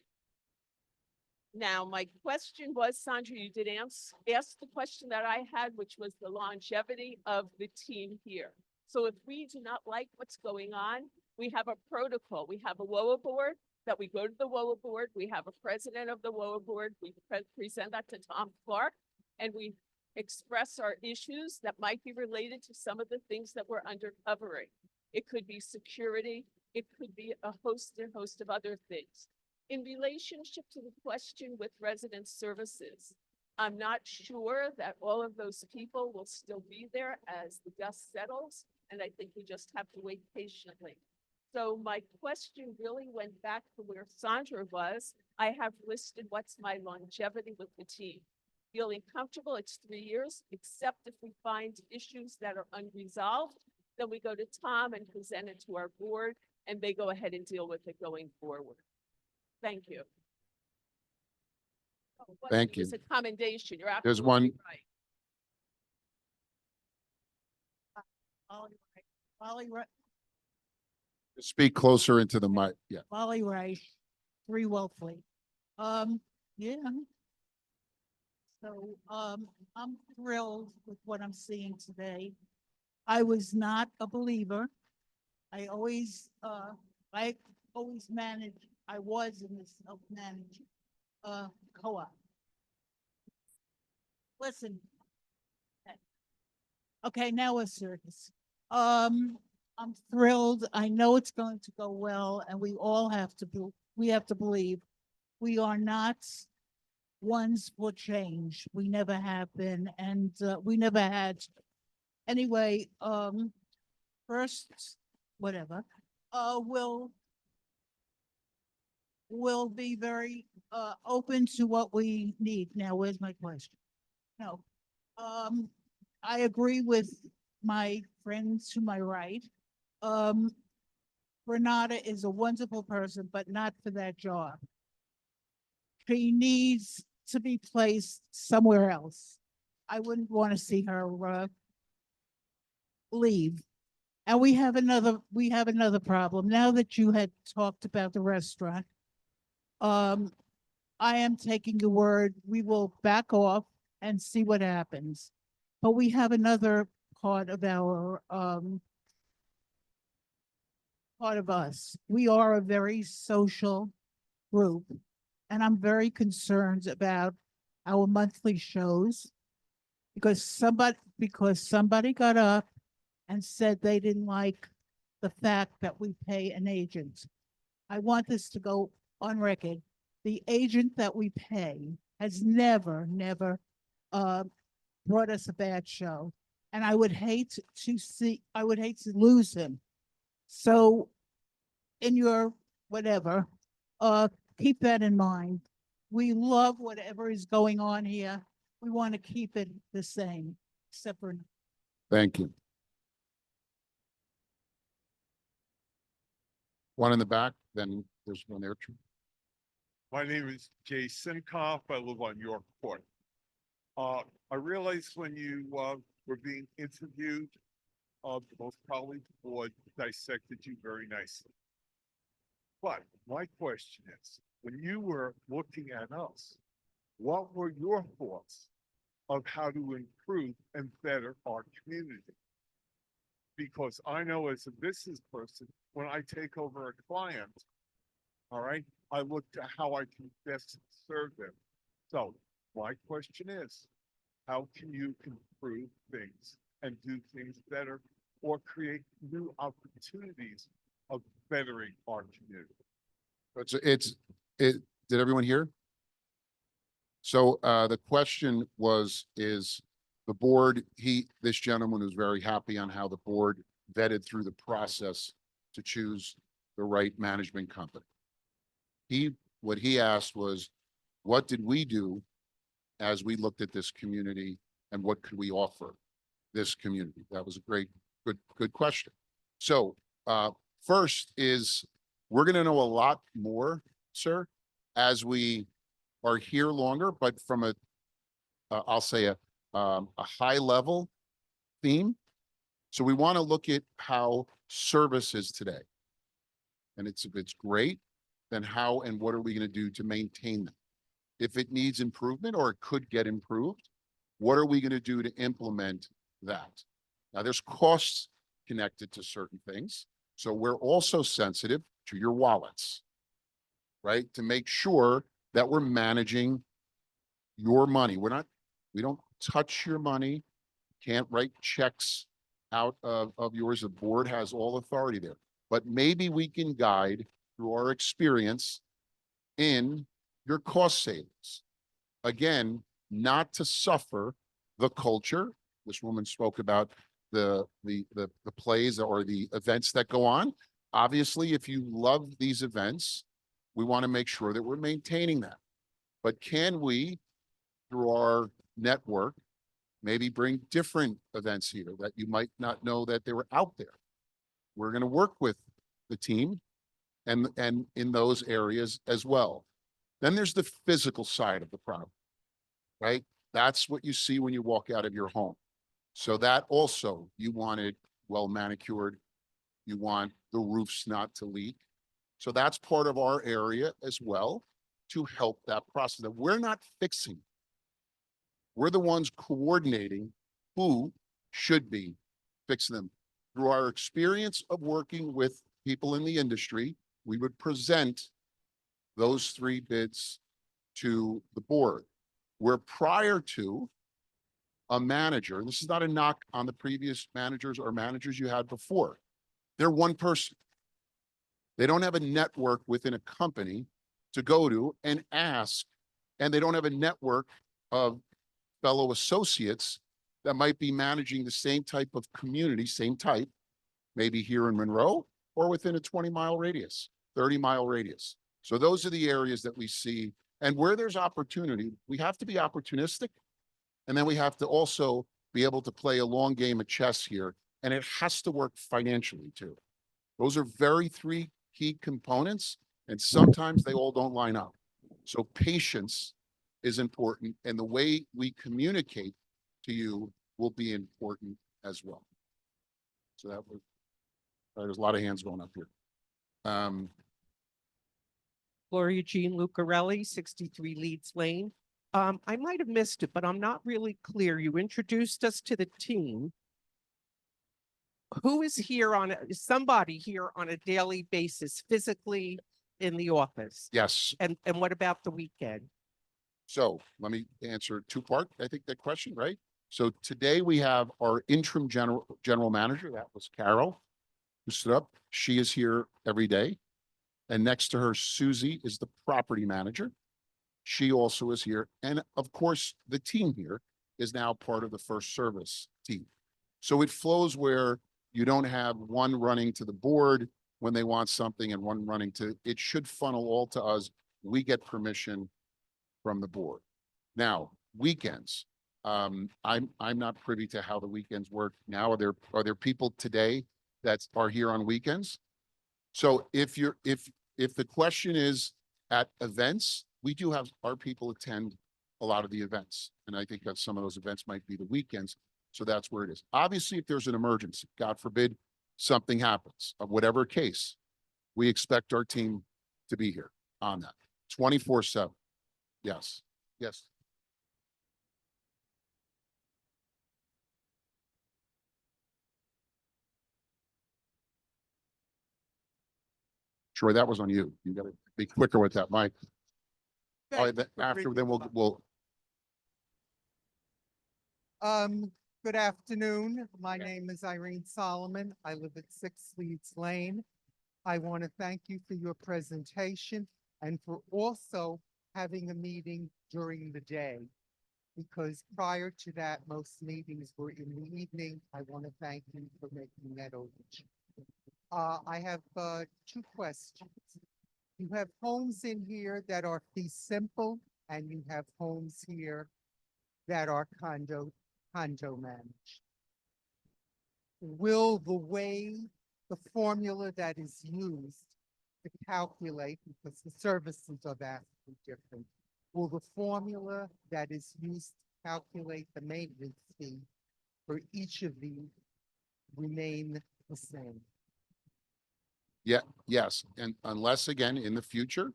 Speaker 16: Now, my question was, Sandra, you did ask the question that I had, which was the longevity of the team here. So if we do not like what's going on, we have a protocol. We have a WOA board that we go to the WOA board. We have a president of the WOA board. We present that to Tom Clark, and we express our issues that might be related to some of the things that we're uncovering. It could be security. It could be a host of other things. In relationship to the question with resident services, I'm not sure that all of those people will still be there as the dust settles, and I think we just have to wait patiently. So my question really went back to where Sandra was. I have listed what's my longevity with the team. Feeling comfortable, it's 3 years, except if we find issues that are unresolved, then we go to Tom and present it to our board, and they go ahead and deal with it going forward. Thank you. Oh,
Speaker 5: Thank
Speaker 16: It's
Speaker 5: you.
Speaker 16: a commendation. You're
Speaker 5: There's
Speaker 16: absolutely
Speaker 5: one-
Speaker 16: right.
Speaker 5: Speak closer into the mic. Yeah.
Speaker 12: Wally Ray, 3 Wellfleet. Yeah. So, I'm thrilled with what I'm seeing today. I was not a believer. I always managed, I was in this self-managed, co-op. Listen. Okay, now we're serious. I'm thrilled. I know it's going to go well, and we all have to we have to believe we are not ones for change. We never have been, and we never had. Anyway, first, whatever, we'll be very open to what we need. Now, where's my question? No, I agree with my friends to my right. Renata is a wonderful person, but not for that job. She needs to be placed somewhere else. I wouldn't want to see her leave. And we have another problem. Now that you had talked about the restaurant, I am taking your word. We will back off and see what happens. But we have another part of our part of us. We are a very social group, and I'm very concerned about our monthly shows because somebody got up and said they didn't like the fact that we pay an agent. I want this to go on record. The agent that we pay has never brought us a bad show. And I would hate to lose him. So in your whatever, keep that in mind. We love whatever is going on here. We want to keep it the same, except for.
Speaker 5: Thank you. One in the back, then there's one there.
Speaker 11: My name is Jay Sinkoff. I live on York Court. I realized when you were being interviewed, most probably the board dissected you very nicely. But my question is, when you were looking at us, what were your thoughts of how to improve and better our community? Because I know as a business person, when I take over a client, all right, I look to how I can best serve them. So my question is, how can you improve things and do things better or create new opportunities of bettering our community?
Speaker 5: Did everyone hear? So the question is the board, this gentleman was very happy on how the board vetted through the process to choose the right management company. What he asked was, what did we do as we looked at this community and what could we offer this community? That was a good question. So first is we're going to know a lot more, sir, as we are here longer, but from I'll say a high level theme. So we want to look at how service is today. And if it's great, then how and what are we going to do to maintain them? if it needs improvement or it could get improved, what are we going to do to implement that? Now, there's costs connected to certain things. So we're also sensitive to your wallets, right? To make sure that we're managing your money. We don't touch your money, can't write checks out of yours. The board has all authority there. But maybe we can guide through our experience in your cost savings. Again, not to suffer the culture. This woman spoke about the plays or the events that go on. Obviously, if you love these events, we want to make sure that we're maintaining that. But can we, through our network, maybe bring different events here that you might not know that they were out there? We're going to work with the team and in those areas as well. Then there's the physical side of the problem, right? That's what you see when you walk out of your home. So that also, you want it well manicured. You want the roofs not to leak. So that's part of our area as well to help that process that we're not fixing. We're the ones coordinating who should be fixing them. Through our experience of working with people in the industry, we would present those 3 bids to the board. Where prior to a manager, this is not a knock on the previous managers or managers you had before. They're one person. They don't have a network within a company to go to and ask, and they don't have a network of fellow associates that might be managing the same type of community, same type, maybe here in Monroe or within a 20-mile radius, 30-mile radius. So those are the areas that we see. And where there's opportunity, we have to be opportunistic. And then we have to also be able to play a long game of chess here. And it has to work financially too. Those are 3 key components. And sometimes they all don't line up. So patience is important. And the way we communicate to you will be important as well. So that was, there's a lot of hands going up here.
Speaker 17: Gloria Jean Lucarelli, 63 Leeds Lane. I might have missed it, but I'm not really clear. You introduced us to the team. Who is here is somebody here on a daily basis, physically in the office?
Speaker 5: Yes.
Speaker 17: And what about the weekend?
Speaker 5: So let me answer 2-part, I think, that question, right? So today we have our interim general manager. That was Carol, who stood up. She is here every day. And next to her, Susie is the property manager. She also is here. And of course, the team here is now part of the FirstService team. So it flows where you don't have one running to the board when they want something and one running to, it should funnel all to us. We get permission from the board. Now, weekends. I'm not privy to how the weekends work now. Are there people today that are here on weekends? So if the question is at events, we do have our people attend a lot of the events. And I think that some of those events might be the weekends. So that's where it is. Obviously, if there's an emergency, God forbid, something happens of whatever case, we expect our team to be here on that 24/7. Yes. Yes. Troy, that was on you. You got to be quicker with that, Mike. All right, after, then we'll.
Speaker 18: Good afternoon. My name is Irene Solomon. I live at 6 Leeds Lane. I want to thank you for your presentation and for also having a meeting during the day, because prior to that, most meetings were in the evening. I want to thank you for making that overture. I have 2 questions. You have homes in here that are fee simple, and you have homes here that are condo managed. Will the way, the formula that is used to calculate, because the services are vastly different, will the formula that is used to calculate the maintenance fee for each of these remain the same?
Speaker 5: Yeah, yes. And unless, again, in the future,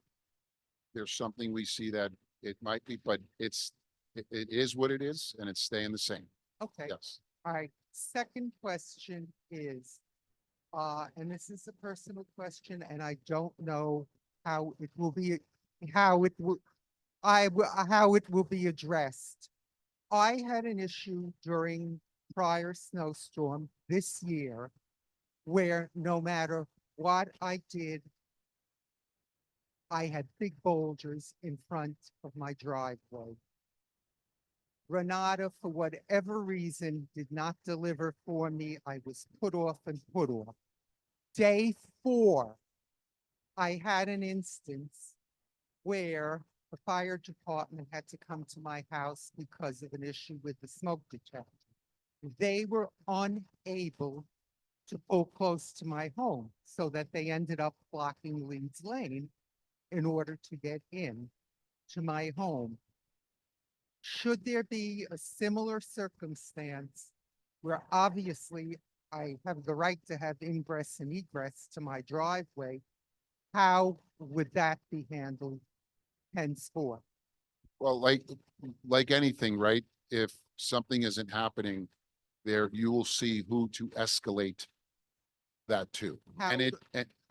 Speaker 5: there's something we see that it might be, but it is what it is and it's staying the same.
Speaker 18: Okay,
Speaker 5: Yes.
Speaker 18: all right. Second question is, and this is a personal question, and I don't know how it will be, how it will, how it will be addressed. I had an issue during prior snowstorm this year where no matter what I did, I had big boulders in front of my driveway. Renata, for whatever reason, did not deliver for me. I was put off and put off. Day 4, I had an instance where the fire department had to come to my house because of an issue with the smoke detector. They were unable to pull close to my home, so that they ended up blocking Leeds Lane in order to get in to my home. Should there be a similar circumstance where obviously I have the right to have ingress and egress to my driveway, how would that be handled henceforth?
Speaker 5: Well, like anything, right? If something isn't happening there, you will see who to escalate that to.
Speaker 18: How,
Speaker 5: And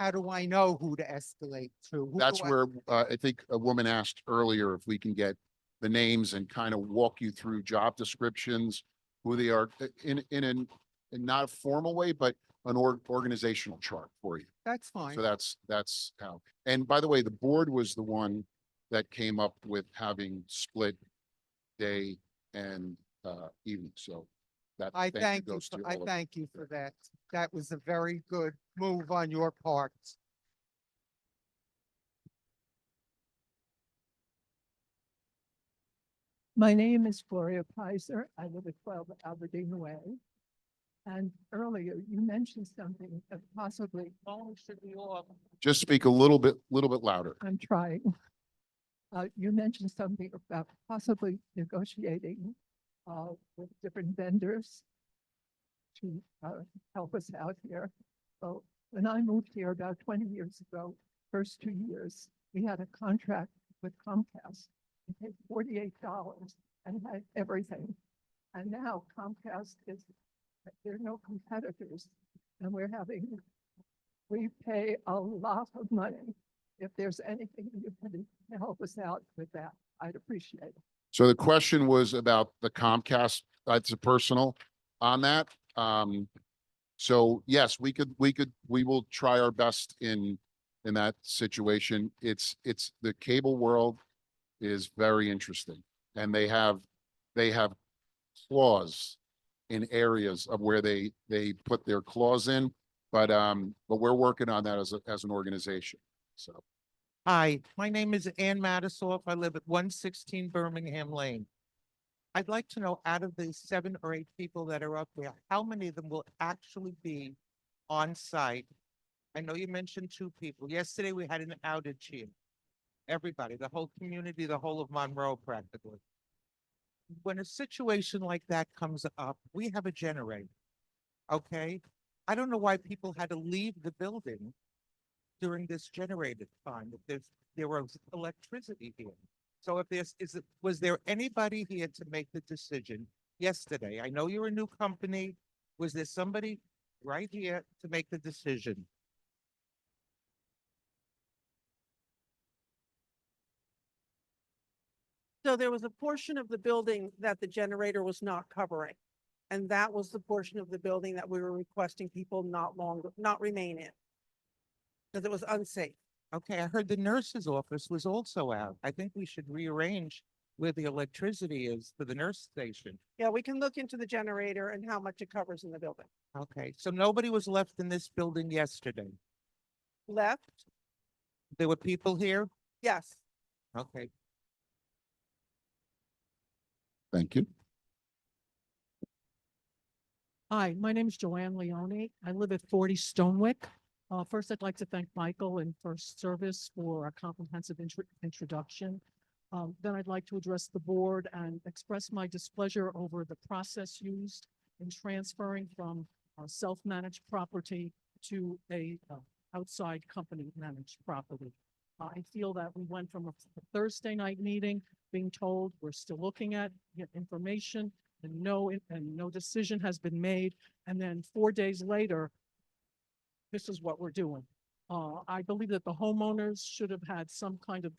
Speaker 18: how do I know who to escalate to? Who
Speaker 5: that's
Speaker 18: do I-
Speaker 5: where, I think a woman asked earlier if we can get the names and kind of walk you through job descriptions, who they are in not a formal way, but an organizational chart for you.
Speaker 18: That's fine.
Speaker 5: So that's how. And by the way, the board was the one that came up with having split day and evening. So that
Speaker 18: I thank you,
Speaker 5: goes to
Speaker 18: I
Speaker 5: all of
Speaker 18: thank you for that. That was a very good move on your part.
Speaker 15: My name is Gloria Pizer. I live at 12 Aberdeen Way. And earlier you mentioned something that possibly, oh, should we all,
Speaker 5: Just speak a little bit louder.
Speaker 15: I'm trying. You mentioned something about possibly negotiating with different vendors to help us out here. So when I moved here about 20 years ago, first 2 years, we had a contract with Comcast. We paid $48 and had everything. And now Comcast is, there are no competitors. And we pay a lot of money. If there's anything you can help us out with that, I'd appreciate it.
Speaker 5: So the question was about the Comcast, that's a personal on that. So yes, we will try our best in that situation. It's the cable world is very interesting, and they have clause in areas of where they put their clause in, but we're working on that as an organization. So
Speaker 17: Hi, my name is Ann Matisoff. I live at 116 Birmingham Lane. I'd like to know, out of the 7 or 8 people that are up there, how many of them will actually be on site? I know you mentioned 2 people. Yesterday, we had an outage here. Everybody, the whole community, the whole of Monroe practically. When a situation like that comes up, we have a generator, okay? I don't know why people had to leave the building during this generated time, if there was electricity here. So if was there anybody here to make the decision yesterday? I know you're a new company. Was there somebody right here to make the decision?
Speaker 10: So there was a portion of the building that the generator was not covering. And that was the portion of the building that we were requesting people not remain in. Because it was unsafe.
Speaker 17: Okay, I heard the nurse's office was also out. I think we should rearrange where the electricity is for the nurse station.
Speaker 10: Yeah, we can look into the generator and how much it covers in the building.
Speaker 17: Okay, so nobody was left in this building yesterday.
Speaker 10: Left?
Speaker 17: There were people here?
Speaker 10: Yes.
Speaker 17: Okay.
Speaker 5: thank you.
Speaker 15: Hi, my name is Joanne Leone. I live at 40 Stonewick. First, I'd like to thank Michael and FirstService for a comprehensive introduction. Then I'd like to address the board and express my displeasure over the process used in transferring from self-managed property to a outside company managed property.
Speaker 8: I feel that we went from a Thursday night meeting being told we're still looking at information and no decision has been made. And then 4 days later, this is what we're doing. I believe that the homeowners should have had some kind of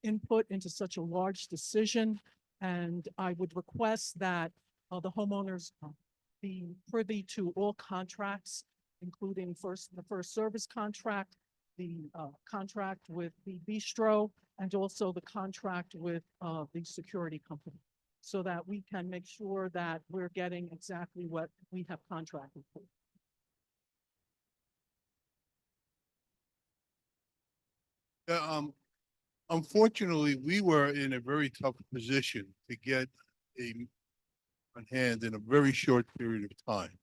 Speaker 8: input into such a large decision. And I would request that the homeowners be privy to all contracts, including the FirstService contract, the contract with the bistro, and also the contract with the security company, so that we can make sure that we're getting exactly what we have contracted for.
Speaker 3: Unfortunately, we were in a very tough position to get on hand in a very short period of time.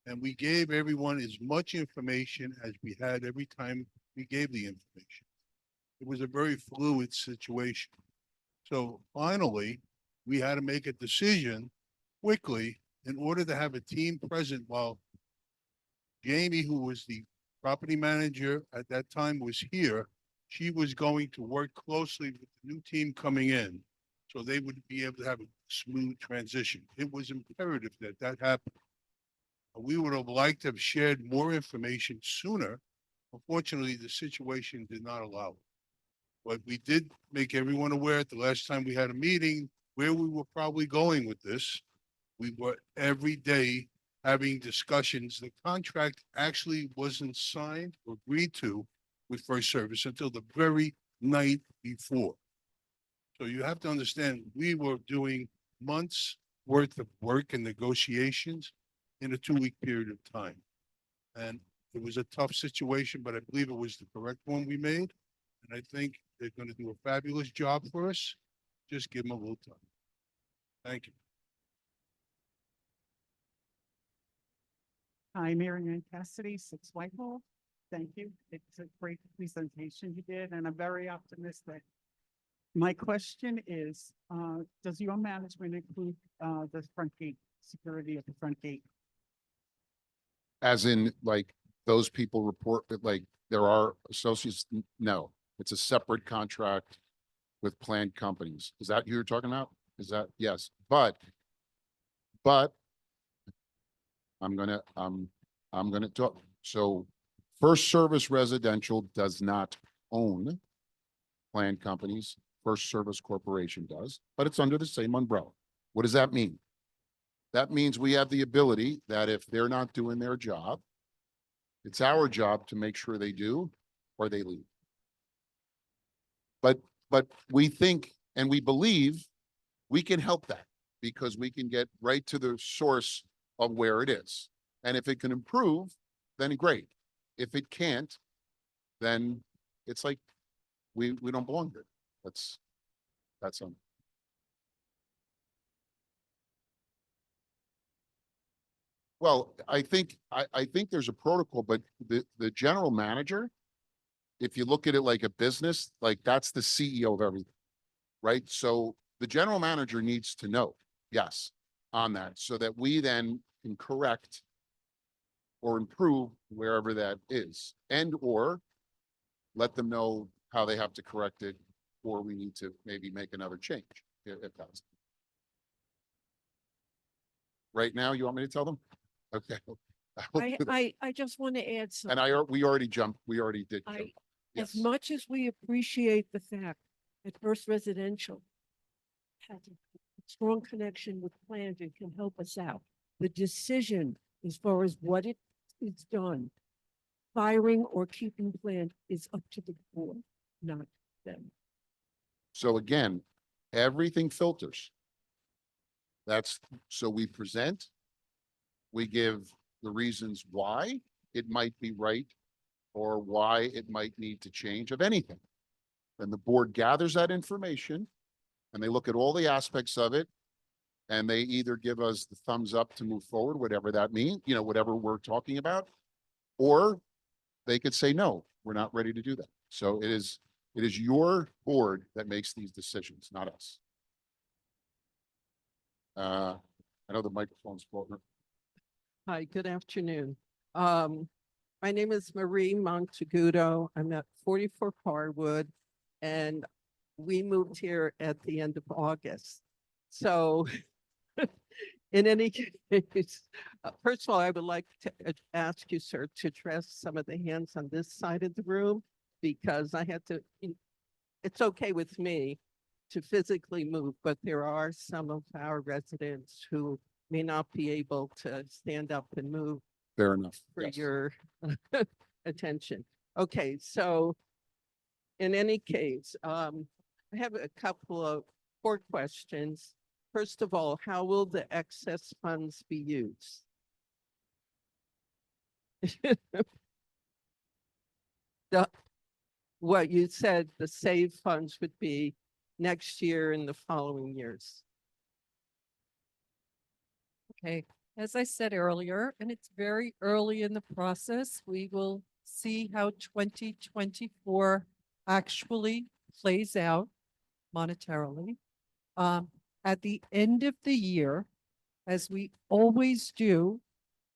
Speaker 3: And we gave everyone as much information as we had every time we gave the information. It was a very fluid situation. So finally, we had to make a decision quickly in order to have a team present while Jamie, who was the property manager at that time, was here. She was going to work closely with the new team coming in, so they would be able to have a smooth transition. It was imperative that that happen. We would have liked to have shared more information sooner. Unfortunately, the situation did not allow it. But we did make everyone aware at the last time we had a meeting where we were probably going with this. We were every day having discussions. The contract actually wasn't signed or agreed to with FirstService until the very night before. So you have to understand, we were doing months worth of work and negotiations in a 2-week period of time. And it was a tough situation, but I believe it was the correct one we made. And I think they're going to do a fabulous job for us. Just give them a little time. Thank you.
Speaker 12: Hi, Mary Ann Cassidy, 6 Whitehall. Thank you. It's a great presentation you did, and I'm very optimistic. My question is, does your management include the front gate, security at the front gate?
Speaker 5: As in, like, those people report that, like, there are associates? No, it's a separate contract with planned companies. Is that who you're talking about? Is that, yes, but I'm gonna talk. So FirstService Residential does not own planned companies. FirstService Corporation does, but it's under the same umbrella. What does that mean? That means we have the ability that if they're not doing their job, it's our job to make sure they do, or they leave. But we think and we believe we can help that, because we can get right to the source of where it is. And if it can improve, then great. If it can't, then it's like we don't belong there. That's well, I think there's a protocol, but the general manager, if you look at it like a business, like that's the CEO of everything, right? So the general manager needs to know, yes, on that, so that we then can correct or improve wherever that is, and or let them know how they have to correct it, or we need to maybe make another change if that's. Right now, you want me to tell them? Okay.
Speaker 15: I just want to add something.
Speaker 5: And we already did jump.
Speaker 15: As
Speaker 5: Yes.
Speaker 15: much as we appreciate the fact that First Residential has a strong connection with planned and can help us out, the decision as far as what it is done, firing or keeping planned, is up to the board, not them.
Speaker 5: So again, everything filters. So we present, we give the reasons why it might be right or why it might need to change of anything. Then the board gathers that information and they look at all the aspects of it, and they either give us the thumbs up to move forward, whatever that means, whatever we're talking about, or they could say, no, we're not ready to do that. So it is your board that makes these decisions, not us. I know the microphone's floating.
Speaker 19: Hi, good afternoon.
Speaker 18: My name is Marie Montegudo. I'm at 44 Harwood, and we moved here at the end of August. So in any case, first of all, I would like to ask you, sir, to address some of the hands on this side of the room because I had to, it's okay with me to physically move, but there are some of our residents who may not be able to stand up and move
Speaker 5: Fair enough.
Speaker 18: for
Speaker 5: Yes.
Speaker 18: your attention. Okay, so in any case, I have a couple of 4 questions. First of all, how will the excess funds be used? What you said, the saved funds would be next year and the following years.
Speaker 4: Okay, as I said earlier, and it's very early in the process, we will see how 2024 actually plays out monetarily. At the end of the year, as we always do,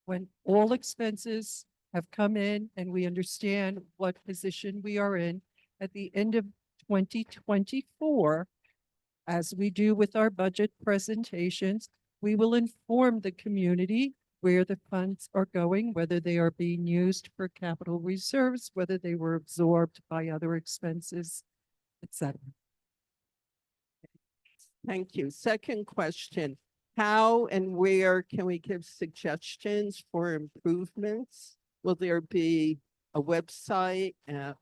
Speaker 4: when all expenses have come in and we understand what position we are in, at the end of 2024, as we do with our budget presentations, we will inform the community where the funds are going, whether they are being used for capital reserves, whether they were absorbed by other expenses, etc.
Speaker 18: Thank you. Second question, how and where can we give suggestions for improvements? Will there be a website, an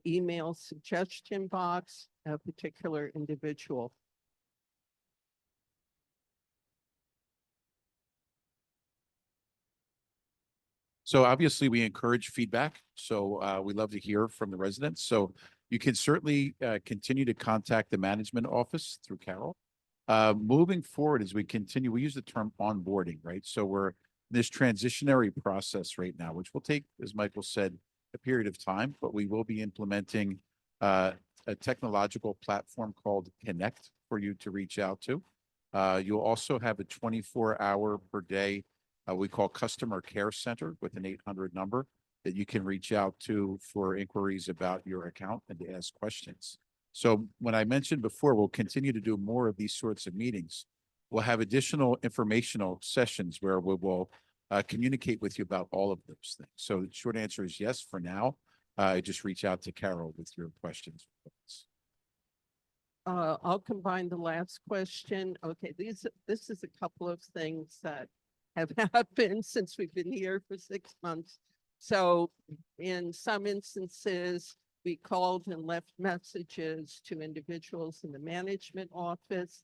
Speaker 18: email suggestion box, a particular individual?
Speaker 6: So obviously we encourage feedback. So we love to hear from the residents. So you can certainly continue to contact the management office through Carol. Moving forward, as we continue, we use the term onboarding, right? So we're in this transitionary process right now, which will take, as Michael said, a period of time, but we will be implementing a technological platform called Connect for you to reach out to. You'll also have a 24-hour per day we call customer care center with an 800 number that you can reach out to for inquiries about your account and to ask questions. So when I mentioned before, we'll continue to do more of these sorts of meetings. We'll have additional informational sessions where we will communicate with you about all of those things. So the short answer is yes for now. Just reach out to Carol with your questions.
Speaker 18: I'll combine the last question. Okay, this is a couple of things that have happened since we've been here for 6 months. So in some instances, we called and left messages to individuals in the management office.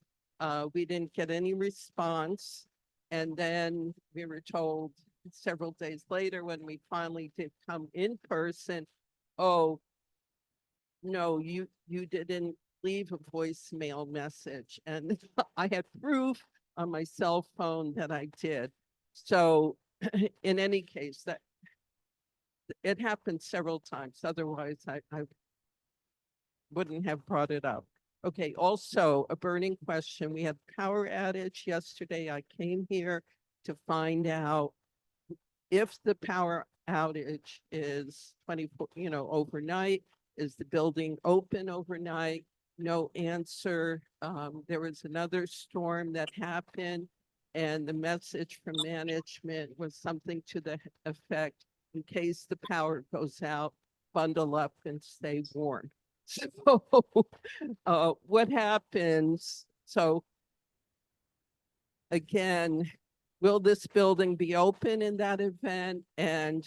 Speaker 18: We didn't get any response. And then we were told several days later when we finally did come in person, oh, no, you didn't leave a voicemail message. And I had proof on my cell phone that I did. So in any case, that it happened several times. Otherwise, I wouldn't have brought it up. Okay, also a burning question. We had power outage yesterday. I came here to find out if the power outage is 24, overnight, is the building open overnight? No answer. There was another storm that happened, and the message from management was something to the effect, in case the power goes out, bundle up and stay warm. So what happens? So again, will this building be open in that event? And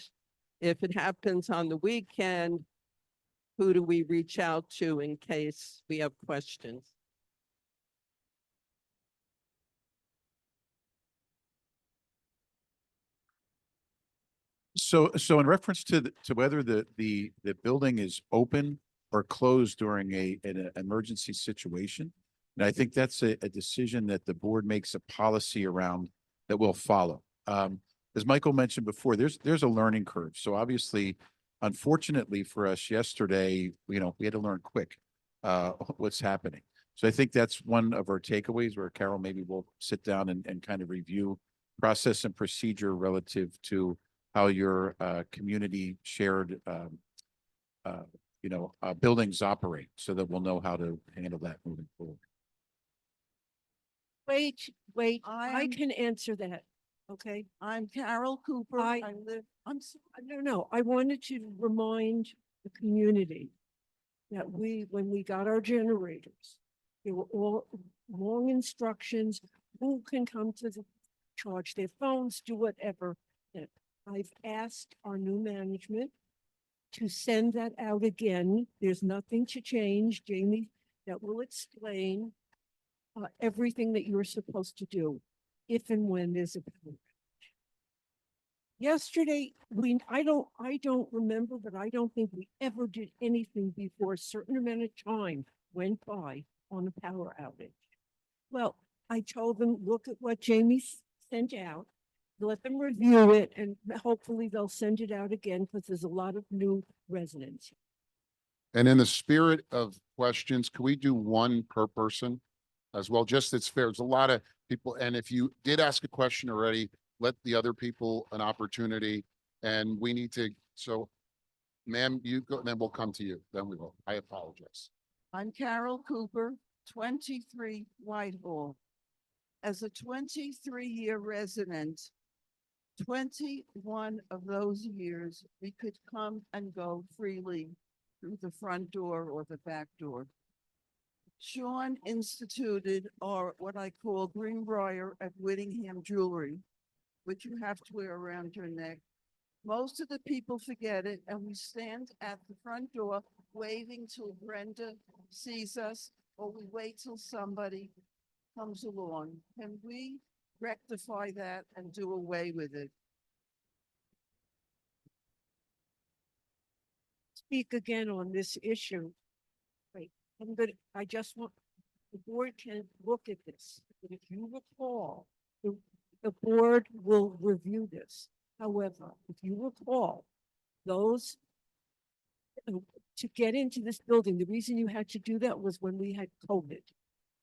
Speaker 18: if it happens on the weekend, who do we reach out to in case we have questions?
Speaker 6: So in reference to whether the building is open or closed during an emergency situation, and I think that's a decision that the board makes a policy around that we'll follow. As Michael mentioned before, there's a learning curve. So obviously, unfortunately for us yesterday, we had to learn quick what's happening. So I think that's one of our takeaways where Carol maybe will sit down and kind of review process and procedure relative to how your community shared buildings operate so that we'll know how to handle that moving forward.
Speaker 15: Wait, I
Speaker 13: am-
Speaker 15: can answer that, okay?
Speaker 13: I'm Carol Cooper.
Speaker 15: I-
Speaker 13: I live, I'm sorry.
Speaker 15: No, I wanted to remind the community that when we got our generators, they were all long instructions, who can come to charge their phones, do whatever. And I've asked our new management to send that out again. There's nothing to change, Jamie, that will explain everything that you're supposed to do if and when there's a power outage. Yesterday, I don't remember, but I don't think we ever did anything before a certain amount of time went by on a power outage. Well, I told them, look at what Jamie sent out, let them review it, and hopefully they'll send it out again because there's a lot of new residents.
Speaker 5: And in the spirit of questions, can we do one per person as well? Just it's fair. There's a lot of people. And if you did ask a question already, let the other people an opportunity. And we need to, so ma'am, you go, then we'll come to you. Then we will. I apologize.
Speaker 13: I'm Carol Cooper, 23 Whitehall. As a 23-year resident, 21 of those years, we could come and go freely through the front door or the back door. Sean instituted our, what I call Greenbrier at Whittingham jewelry, which you have to wear around your neck. Most of the people forget it, and we stand at the front door waving till Brenda sees us, or we wait till somebody comes along. Can we rectify that and do away with it?
Speaker 15: Speak again on this issue. Wait, I just want, the board can look at this. But if you recall, the board will review this. However, if you recall, those to get into this building, the reason you had to do that was when we had COVID.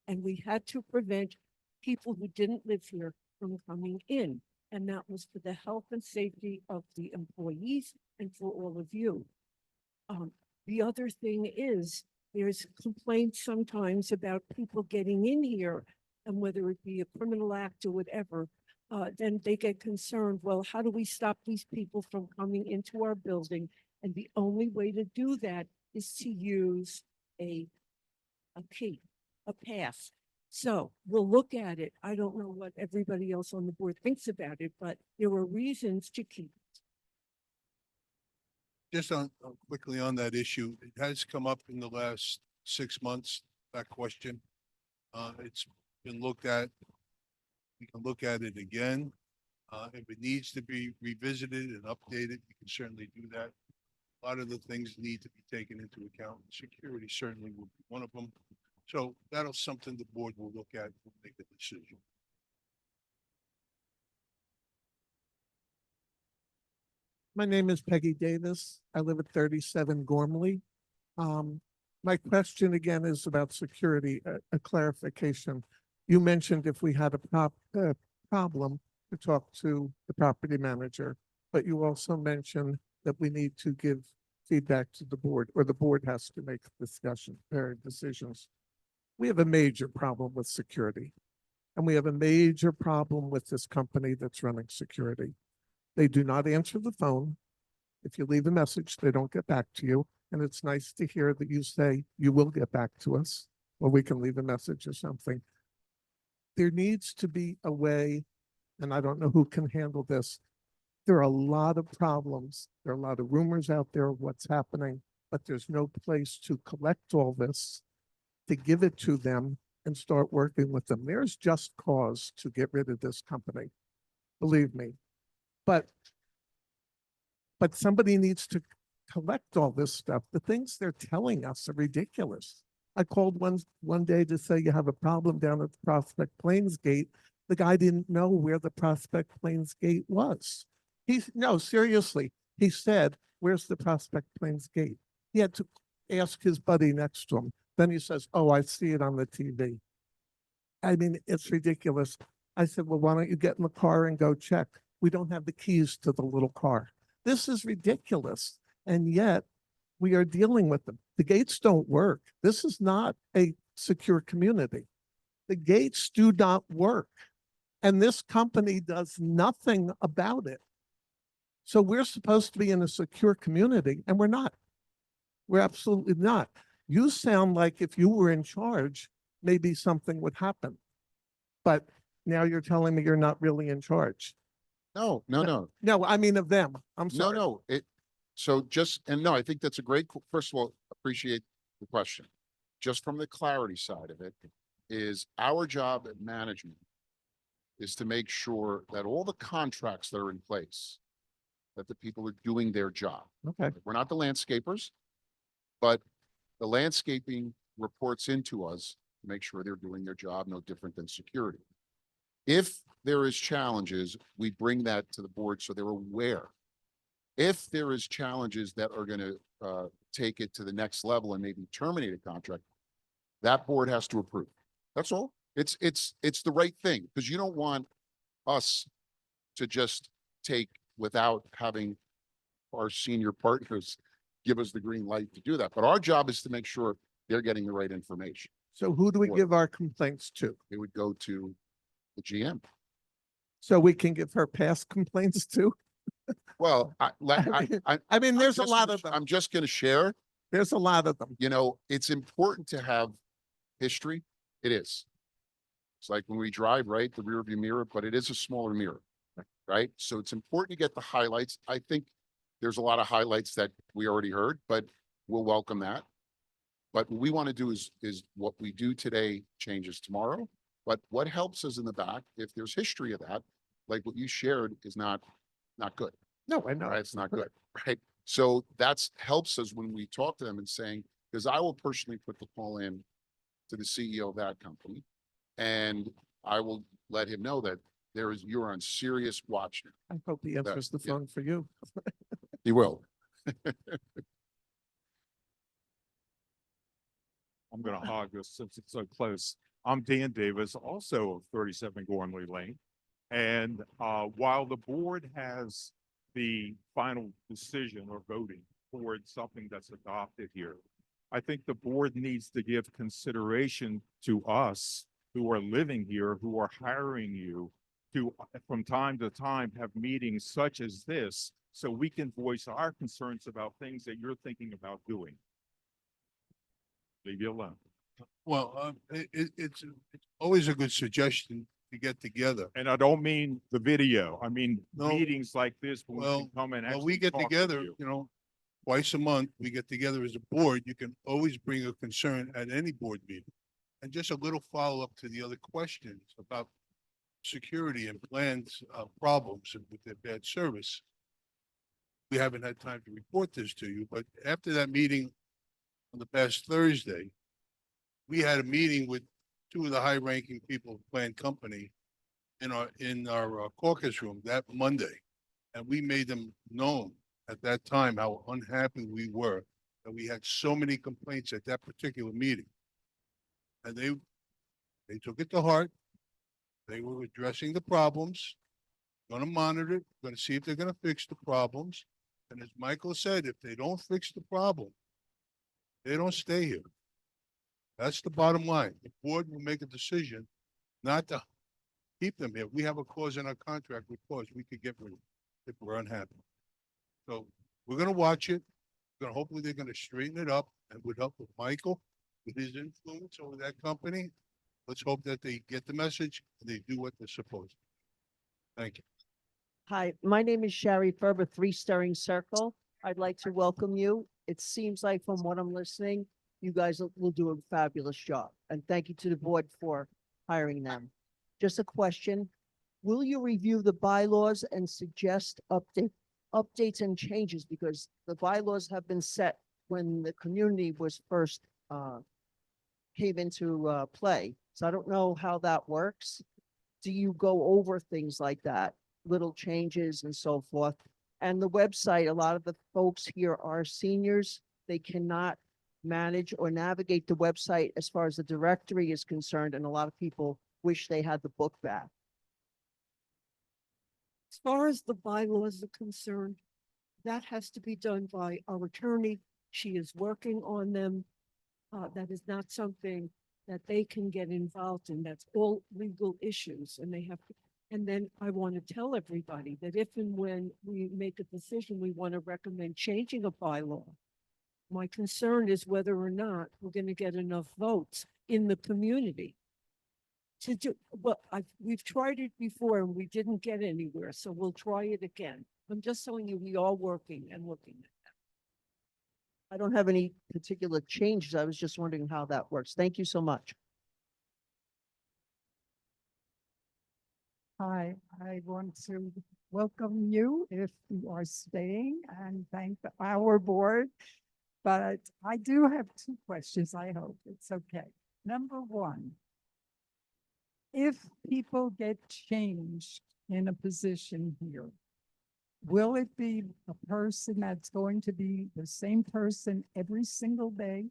Speaker 15: And we had to prevent people who didn't live here from coming in. And that was for the health and safety of the employees and for all of you. The other thing is, there's complaints sometimes about people getting in here, and whether it be a criminal act or whatever, then they get concerned, well, how do we stop these people from coming into our building? And the only way to do that is to use a key, a pass. So we'll look at it. I don't know what everybody else on the board thinks about it, but there were reasons to keep it.
Speaker 3: Just quickly on that issue, it has come up in the last 6 months, that question. It's been looked at. We can look at it again. If it needs to be revisited and updated, we can certainly do that. A lot of the things need to be taken into account. Security certainly will be one of them. So that'll something the board will look at and make a decision.
Speaker 17: My name is Peggy Davis. I live at 37 Gormley. My question again is about security, a clarification. You mentioned if we had a problem to talk to the property manager, but you also mentioned that we need to give feedback to the board, or the board has to make decisions. We have a major problem with security, and we have a major problem with this company that's running security. They do not answer the phone. If you leave a message, they don't get back to you. And it's nice to hear that you say you will get back to us, or we can leave a message or something. There needs to be a way, and I don't know who can handle this. There are a lot of problems. There are a lot of rumors out there of what's happening, but there's no place to collect all this, to give it to them and start working with them. There's just cause to get rid of this company. Believe me. But somebody needs to collect all this stuff. The things they're telling us are ridiculous. I called one day to say you have a problem down at the Prospect Plains gate. The guy didn't know where the Prospect Plains gate was. No, seriously. He said, where's the Prospect Plains gate? He had to ask his buddy next to him. Then he says, oh, I see it on the TV. I mean, it's ridiculous. I said, well, why don't you get in the car and go check? we don't have the keys to the little car. This is ridiculous. And yet we are dealing with them. The gates don't work. This is not a secure community. The gates do not work. And this company does nothing about it. So we're supposed to be in a secure community and we're not. We're absolutely not. You sound like if you were in charge, maybe something would happen. But now you're telling me you're not really in charge.
Speaker 5: No, no, no,
Speaker 17: No, I mean of them. I'm
Speaker 5: no,
Speaker 17: sorry.
Speaker 5: no. So just, and no, I think that's a great, first of all, appreciate the question. Just from the clarity side of it, is our job at management is to make sure that all the contracts that are in place, that the people are doing their job.
Speaker 17: Okay.
Speaker 5: We're not the landscapers, but the landscaping reports into us to make sure they're doing their job, no different than security. If there is challenges, we bring that to the board so they're aware. If there is challenges that are going to take it to the next level and maybe terminate a contract, that board has to approve. That's all. It's the right thing, because you don't want us to just take without having our senior partners give us the green light to do that. But our job is to make sure they're getting the right information.
Speaker 17: So who do we
Speaker 5: Or-
Speaker 17: give our complaints to?
Speaker 5: It would go to the GM.
Speaker 17: So we can give her past complaints too?
Speaker 5: Well,
Speaker 17: I mean, there's a lot of them.
Speaker 5: I'm just going to share,
Speaker 17: There's a lot of them.
Speaker 5: you know, it's important to have history. It is. It's like when we drive, right, the rear view mirror, but it is a smaller mirror, right? So it's important to get the highlights. I think there's a lot of highlights that we already heard, but we'll welcome that. But what we want to do is what we do today changes tomorrow. But what helps us in the back, if there's history of that, like what you shared, is not good.
Speaker 17: No, I know.
Speaker 5: Right? It's not good, right? So that's helps us when we talk to them and saying, because I will personally put the call in to the CEO of that company, and I will let him know that you're on serious watch now.
Speaker 17: I hope he answers the
Speaker 5: yeah.
Speaker 17: phone for you.
Speaker 5: He will.
Speaker 19: I'm gonna hog this since it's so close. I'm Dan Davis, also of 37 Gormley Lane. And while the board has the final decision or voting towards something that's adopted here, I think the board needs to give consideration to us who are living here, who are hiring you to, from time to time, have meetings such as this, so we can voice our concerns about things that you're thinking about doing. Leave you alone.
Speaker 3: Well, it's always a good suggestion to get together.
Speaker 19: And I don't mean the video. I mean,
Speaker 3: No.
Speaker 19: meetings like this when we
Speaker 3: Well,
Speaker 19: can come and
Speaker 3: well,
Speaker 19: actually
Speaker 3: we get
Speaker 19: talk to
Speaker 3: together,
Speaker 19: you.
Speaker 3: you know, twice a month, we get together as a board. You can always bring a concern at any board meeting. And just a little follow-up to the other questions about security and plans, problems with their bad service. We haven't had time to report this to you, but after that meeting on the past Thursday, we had a meeting with two of the high-ranking people of Plan Company in our caucus room that Monday. And we made them known at that time how unhappy we were that we had so many complaints at that particular meeting. And they took it to heart. They were addressing the problems, gonna monitor it, gonna see if they're gonna fix the problems. And as Michael said, if they don't fix the problem, they don't stay here. That's the bottom line. The board will make a decision not to keep them here. We have a clause in our contract, which clause we could get rid of if we're unhappy. So we're gonna watch it. Hopefully they're gonna straighten it up, and with help of Michael, with his influence over that company, let's hope that they get the message and they do what they're supposed to. Thank you.
Speaker 15: Hi, my name is Sherry Ferber, 3 Stirring Circle. I'd like to welcome you. It seems like from what I'm listening, you guys will do a fabulous job. And thank you to the board for hiring them. Just a question. Will you review the bylaws and suggest updates and changes? Because the bylaws have been set when the community was first came into play. So I don't know how that works. Do you go over things like that, little changes and so forth? And the website, a lot of the folks here are seniors. They cannot manage or navigate the website as far as the directory is concerned. And a lot of people wish they had the book back. As far as the bylaws are concerned, that has to be done by our attorney. She is working on them. That is not something that they can get involved in. That's all legal issues and they have to. And then I want to tell everybody that if and when we make a decision, we want to recommend changing a bylaw. My concern is whether or not we're going to get enough votes in the community to do, well, we've tried it before and we didn't get anywhere, so we'll try it again. I'm just telling you, we are working and looking at that.
Speaker 20: I don't have any particular changes. I was just wondering how that works. Thank you so much.
Speaker 14: Hi, I want to welcome you if you are staying and thank our board. But I do have two questions. I hope it's okay. Number one, if people get changed in a position here, will it be a person that's going to be the same person every single day?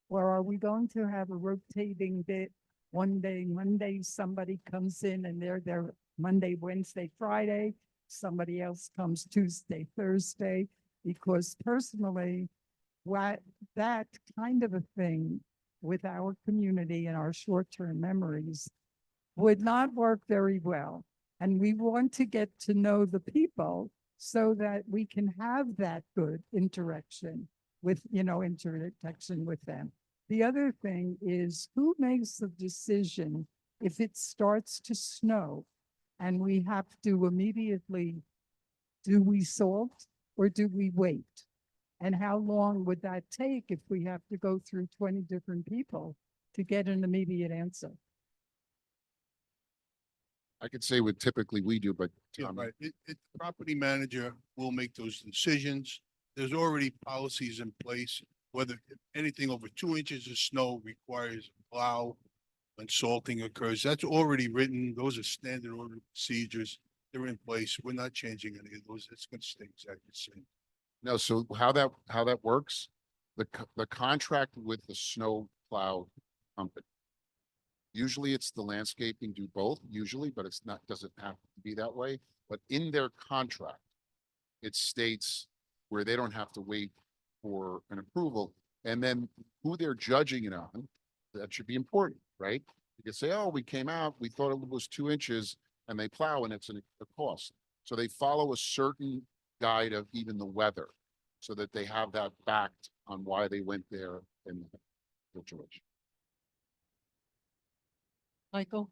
Speaker 14: Or are we going to have a rotating bit? One day, Monday, somebody comes in and they're there Monday, Wednesday, Friday. Somebody else comes Tuesday, Thursday. Because personally, that kind of a thing with our community and our short-term memories would not work very well. And we want to get to know the people so that we can have that good interaction with them. The other thing is who makes the decision if it starts to snow and we have to immediately, do we salt or do we wait? And how long would that take if we have to go through 20 different people to get an immediate answer?
Speaker 5: I could say what typically we do, but
Speaker 3: Yeah, right. The property manager will make those decisions. There's already policies in place, whether anything over 2 inches of snow requires a plow when salting occurs. That's already written. Those are standard order procedures. They're in place. We're not changing any of those. It's going to stay exactly the same.
Speaker 5: no, so how that works, the contract with the snow plow company. Usually it's the landscaping do both, usually, but it's not, doesn't have to be that way. But in their contract, it states where they don't have to wait for an approval. And then who they're judging it on, that should be important, right? You can say, oh, we came out, we thought it was 2 inches and they plow and it's a cost. So they follow a certain guide of even the weather so that they have that backed on why they went there in the situation.
Speaker 4: Michael,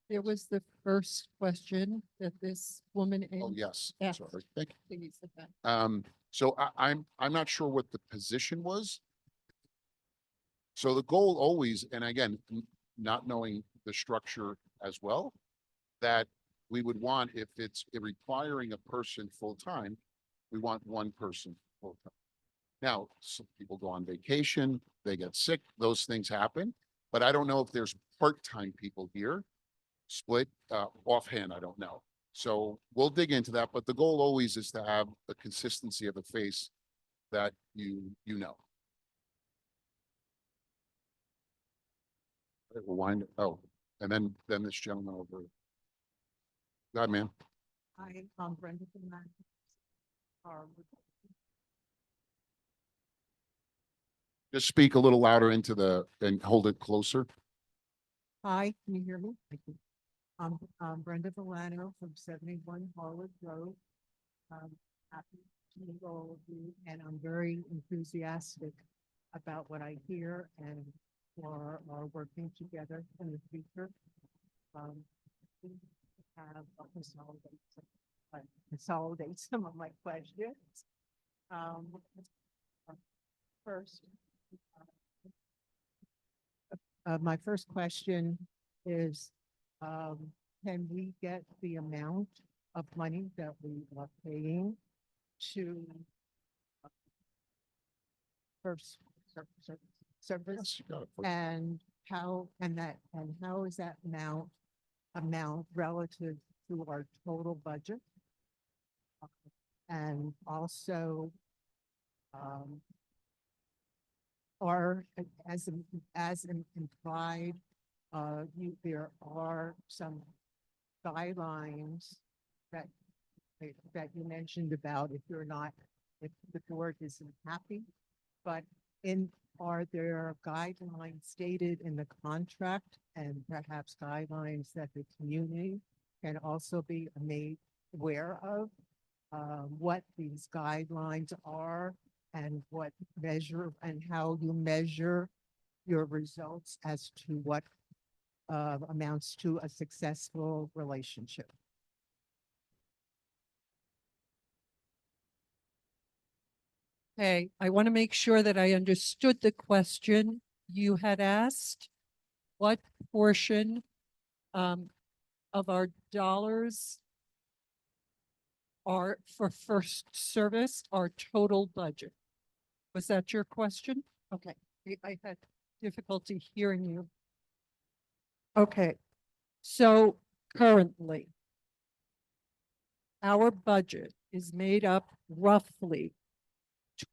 Speaker 4: there was the first question that this woman.
Speaker 5: Oh, yes,
Speaker 4: asked.
Speaker 5: sorry, thank you.
Speaker 4: Please, okay.
Speaker 5: So I'm not sure what the position was. So the goal always, and again, not knowing the structure as well, that we would want, if it's requiring a person full-time, we want one person full-time. Now, some people go on vacation, they get sick, those things happen, but I don't know if there's part-time people here. Split, offhand, I don't know. So we'll dig into that, but the goal always is to have a consistency of a face that you know. We'll wind, oh, and then this gentleman over. Go ahead, man.
Speaker 12: Hi, I'm Brenda from
Speaker 5: Just speak a little louder into and hold it closer.
Speaker 12: Hi, can you hear me? Thank you. I'm Brenda Valano from 71 Harwood Road. Happy to meet all of you, and I'm very enthusiastic about what I hear and for our working together in the future. We have consolidate some of my questions. First, my first question is, can we get the amount of money that we are paying to service, and how is that amount relative to our total budget? And also, or as implied, there are some guidelines that
Speaker 17: that you mentioned about if you're not, if the board isn't happy. But are there guidelines stated in the contract and perhaps guidelines that the community can also be made aware of? What these guidelines are and what measure and how you measure your results as to what amounts to a successful relationship.
Speaker 4: Okay, I want to make sure that I understood the question you had asked. What portion of our dollars are for FirstService, our total budget? Was that your question? Okay, I had difficulty hearing you. Okay, so currently, our budget is made up roughly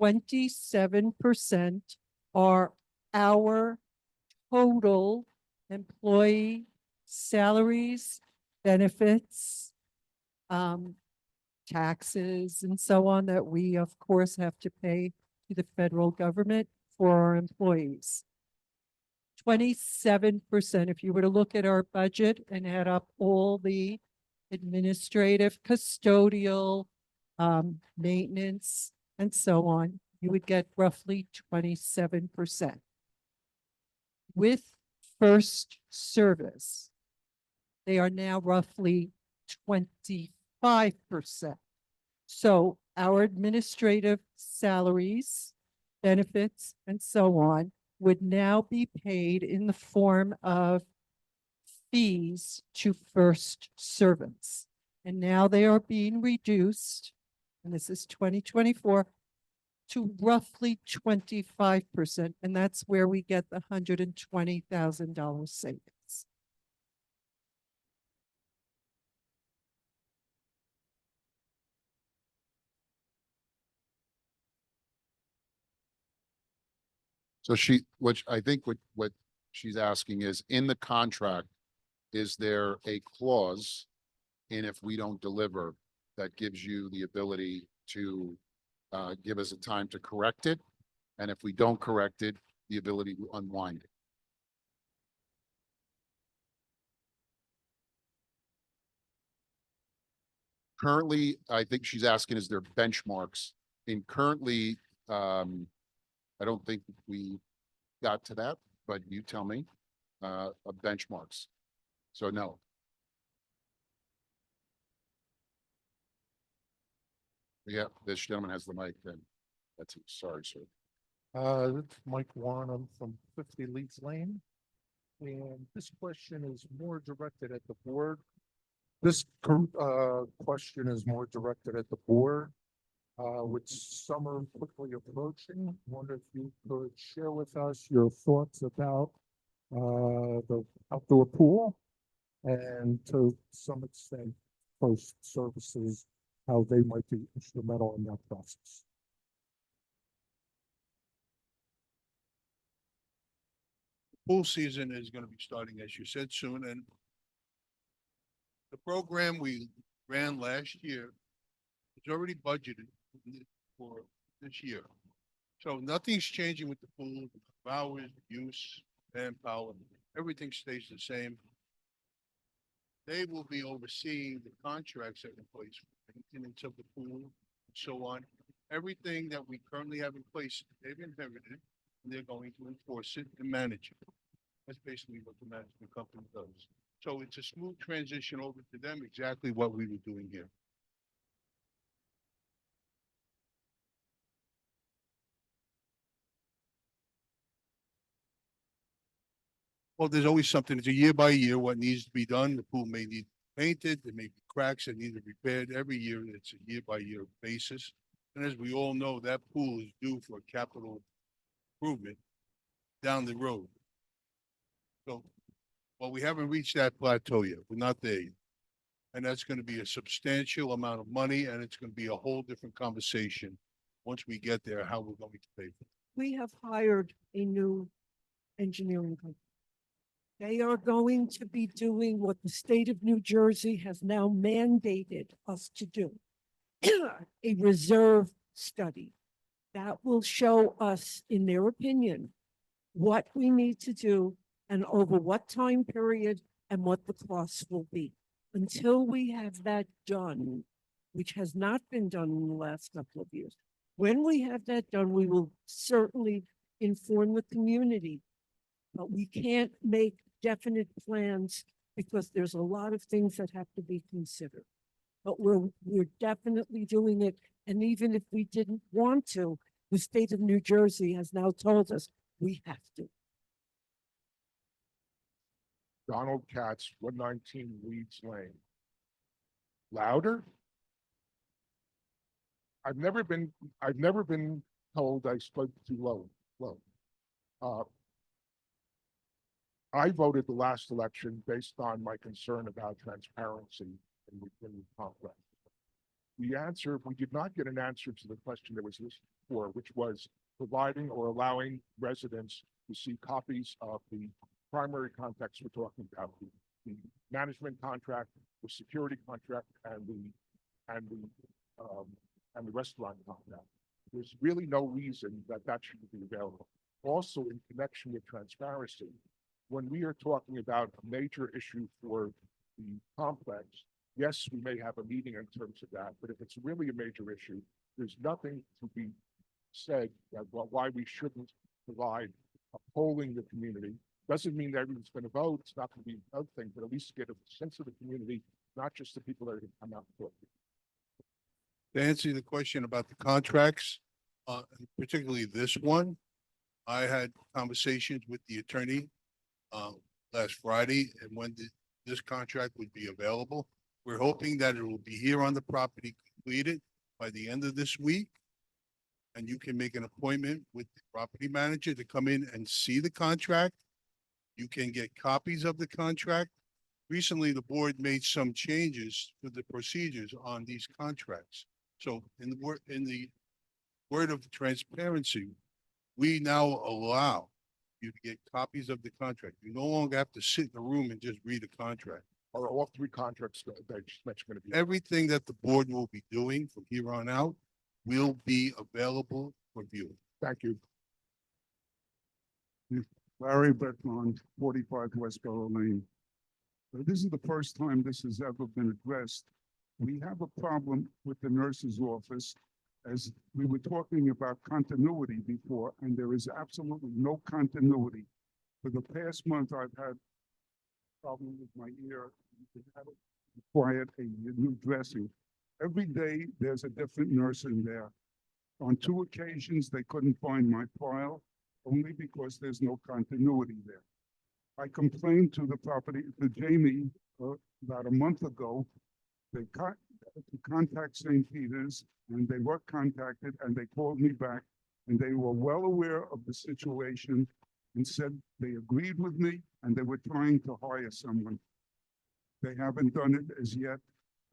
Speaker 4: 27% are our total employee salaries, benefits, taxes, and so on that we, of course, have to pay to the federal government for our employees. 27%, if you were to look at our budget and add up all the administrative, custodial, maintenance, and so on, you would get roughly 27%. With FirstService, they are now roughly 25%. So our administrative salaries, benefits, and so on would now be paid in the form of fees to FirstService. And now they are being reduced, and this is 2024, to roughly 25%. And that's where we get the $120,000 savings.
Speaker 5: So what she's asking is, in the contract, is there a clause in if we don't deliver that gives you the ability to give us a time to correct it? And if we don't correct it, the ability to unwind it? Currently, I think she's asking, is there benchmarks? Currently, I don't think we got to that, but you tell me, of benchmarks. So no. Yeah, this gentleman has the mic then. That's it. Sorry, sir.
Speaker 11: It's Mike Warren. I'm from 50 Leeds Lane. And this question is more directed at the board. This question is more directed at the board. With summer quickly approaching, wonder if you could share with us your thoughts about the outdoor pool and to some extent FirstServices, how they might be instrumental in that process.
Speaker 3: Pool season is going to be starting, as you said, soon, and the program we ran last year is already budgeted for this year. So nothing's changing with the pool, hours, use, manpower, everything stays the same. They will be overseeing the contracts that are in place, maintenance of the pool, and so on. Everything that we currently have in place, they've inherited, and they're going to enforce it and manage it. That's basically what the management company does. So it's a smooth transition over to them, exactly what we were doing here. Well, there's always something. It's a year by year what needs to be done. The pool may need painted, there may be cracks that need to be repaired. Every year, it's a year by year basis. And as we all know, that pool is due for a capital improvement down the road. So, well, we haven't reached that plateau yet. We're not there yet. And that's going to be a substantial amount of money, and it's going to be a whole different conversation once we get there, how we're going to pay for it.
Speaker 15: We have hired a new engineering company. They are going to be doing what the state of New Jersey has now mandated us to do. a reserve study that will show us, in their opinion, what we need to do and over what time period and what the costs will be. Until we have that done, which has not been done in the last couple of years, when we have that done, we will certainly inform the community. But we can't make definite plans because there's a lot of things that have to be considered. But we're definitely doing it. And even if we didn't want to, the state of New Jersey has now told us we have to.
Speaker 11: Donald Katz, 119 Leeds Lane. Louder? I've never been told I spoke too low. I voted the last election based on my concern about transparency in the complex. The answer, we did not get an answer to the question that was listed before, which was providing or allowing residents to see copies of the primary contracts we're talking about, the management contract, the security contract, and the restaurant contract. There's really no reason that that shouldn't be available. Also, in connection with transparency, when we are talking about a major issue for the complex, yes, we may have a meeting in terms of that, but if it's really a major issue, there's nothing to be said about why we shouldn't provide a polling the community. Doesn't mean that everyone's going to vote. It's not going to be another thing, but at least get a sense of the community, not just the people that are going to come out and talk.
Speaker 3: To answer the question about the contracts, particularly this one, I had conversations with the attorney last Friday and when this contract would be available. We're hoping that it will be here on the property completed by the end of this week. And you can make an appointment with the property manager to come in and see the contract. You can get copies of the contract. Recently, the board made some changes to the procedures on these contracts. So in the word of transparency, we now allow you to get copies of the contract. You no longer have to sit in a room and just read a contract.
Speaker 11: Are all three contracts that I just mentioned going to be?
Speaker 3: Everything that the board will be doing from here on out will be available for viewing.
Speaker 11: Thank you.
Speaker 14: Larry Beckman, 45 West Borough Lane. This is the first time this has ever been addressed. We have a problem with the nurse's office, as we were talking about continuity before, and there is absolutely no continuity. For the past month, I've had problem with my ear. Quiet, a new dressing. Every day, there's a different nurse in there. On 2 occasions, they couldn't find my file, only because there's no continuity there. I complained to Jamie about a month ago. They contact St. Peter's, and they were contacted, and they called me back, and they were well aware of the situation and said they agreed with me, and they were trying to hire someone. They haven't done it as yet,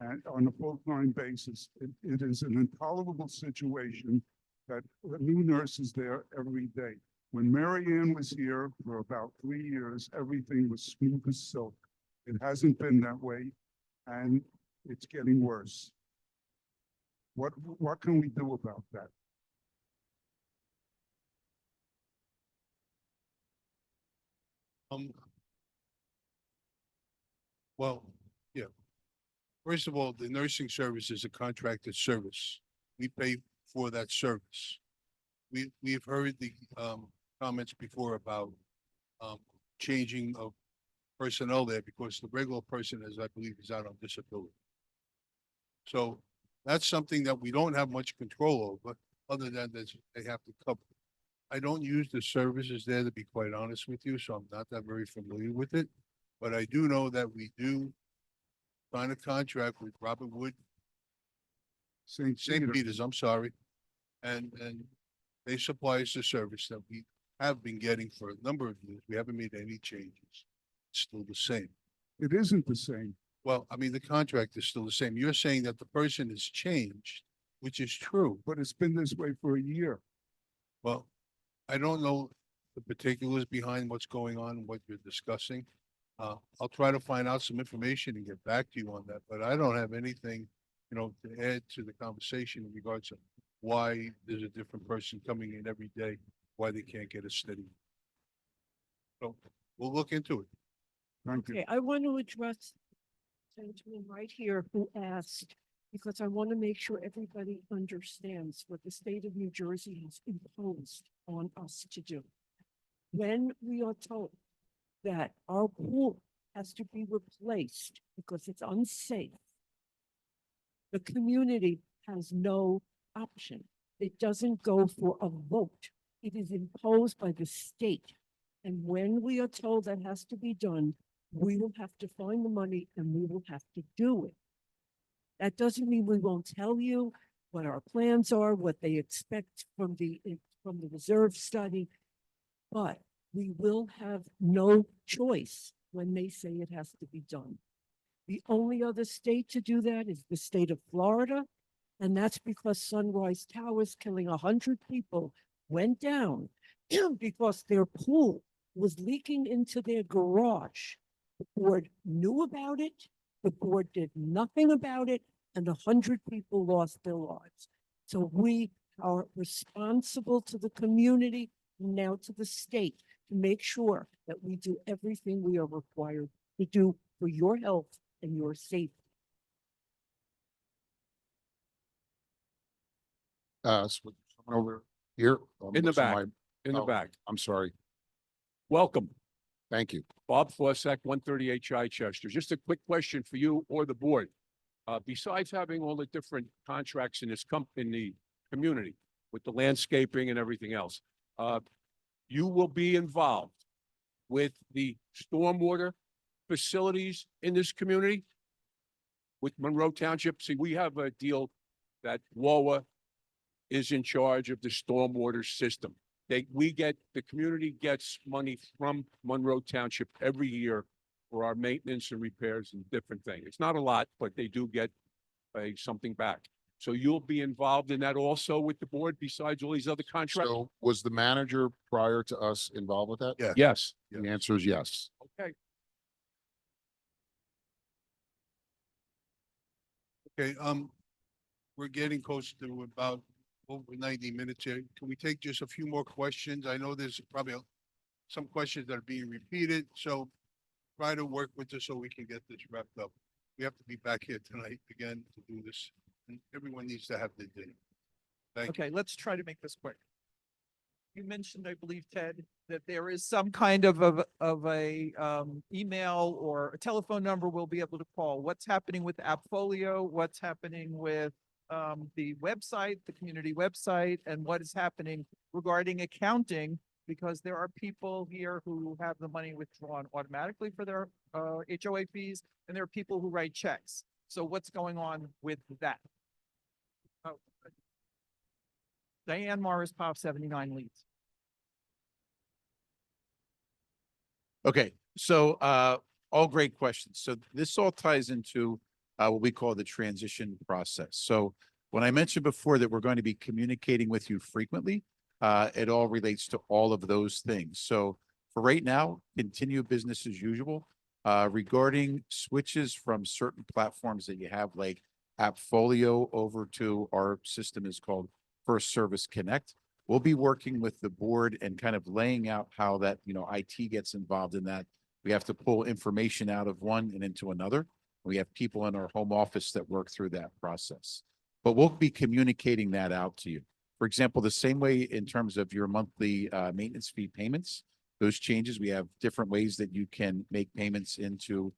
Speaker 14: and on a full-time basis. It is an intolerable situation that a new nurse is there every day. When Mary Ann was here for about 3 years, everything was smooth as silk. It hasn't been that way, and it's getting worse. What can we do about that?
Speaker 3: Well, yeah. First of all, the nursing service is a contracted service. We pay for that service. We've heard the comments before about changing of personnel there because the regular person is, I believe, is out on disability. So that's something that we don't have much control over, other than that they have to cover. I don't use the services there, to be quite honest with you, so I'm not that very familiar with it. But I do know that we do sign a contract with Robert Wood, St. Peter's, I'm sorry. And they supply us the service that we have been getting for a number of years. We haven't made any changes. It's still the same.
Speaker 14: It isn't the same.
Speaker 3: Well, I mean, the contract is still the same. You're saying that the person has changed, which is true.
Speaker 14: But it's been this way for a year.
Speaker 3: Well, I don't know the particulars behind what's going on, what you're discussing. I'll try to find out some information and get back to you on that, but I don't have anything you know, to add to the conversation in regards to why there's a different person coming in every day, why they can't get a steady. So we'll look into it. Thank you.
Speaker 15: Okay, I want to address the gentleman right here who asked, because I want to make sure everybody understands what the state of New Jersey has imposed on us to do. When we are told that our pool has to be replaced because it's unsafe, the community has no option. It doesn't go for a vote. It is imposed by the state. And when we are told that has to be done, we will have to find the money and we will have to do it. That doesn't mean we won't tell you what our plans are, what they expect from the reserve study, but we will have no choice when they say it has to be done. The only other state to do that is the state of Florida, and that's because Sunrise Towers killing 100 people went down because their pool was leaking into their garage. The board knew about it, the board did nothing about it, and 100 people lost their lives. So we are responsible to the community, now to the state, to make sure that we do everything we are required to do for your health and your safety.
Speaker 5: Someone over here.
Speaker 21: In the
Speaker 5: Looks like
Speaker 21: back,
Speaker 5: my-
Speaker 21: in the
Speaker 5: oh,
Speaker 21: back.
Speaker 5: I'm sorry.
Speaker 21: Welcome.
Speaker 5: Thank you.
Speaker 21: Bob Flossack, 138 Chichester. Just a quick question for you or the board. Besides having all the different contracts in in the community with the landscaping and everything else, you will be involved with the stormwater facilities in this community with Monroe Township. See, we have a deal that WOA is in charge of the stormwater system. The community gets money from Monroe Township every year for our maintenance and repairs and different things. It's not a lot, but they do get something back. So you'll be involved in that also with the board besides all these other contracts?
Speaker 5: So was the manager prior to us involved with that?
Speaker 3: Yeah.
Speaker 21: Yes.
Speaker 5: The answer is yes.
Speaker 21: Okay.
Speaker 3: Okay, we're getting close to about over 90 minutes here. Can we take just a few more questions? I know there's probably some questions that are being repeated, so try to work with us so we can get this wrapped up. We have to be back here tonight again to do this, and everyone needs to have their day. Thank you.
Speaker 17: Okay, let's try to make this quick. You mentioned, I believe, Ted, that there is some kind of a email or a telephone number we'll be able to call. What's happening with Appfolio? What's happening with the website, the community website, and what is happening regarding accounting? Because there are people here who have the money withdrawn automatically for their HOA fees, and there are people who write checks. So what's going on with that? Oh, Diane Morris, Pop 79 leads.
Speaker 6: Okay, so all great questions. So this all ties into what we call the transition process. So when I mentioned before that we're going to be communicating with you frequently, it all relates to all of those things. So for right now, continue business as usual. Regarding switches from certain platforms that you have, like Appfolio over to our system is called FirstService Connect. We'll be working with the board and kind of laying out how that, IT gets involved in that. We have to pull information out of one and into another. We have people in our home office that work through that process, but we'll be communicating that out to you. For example, the same way in terms of your monthly maintenance fee payments, those changes, we have different ways that you can make payments into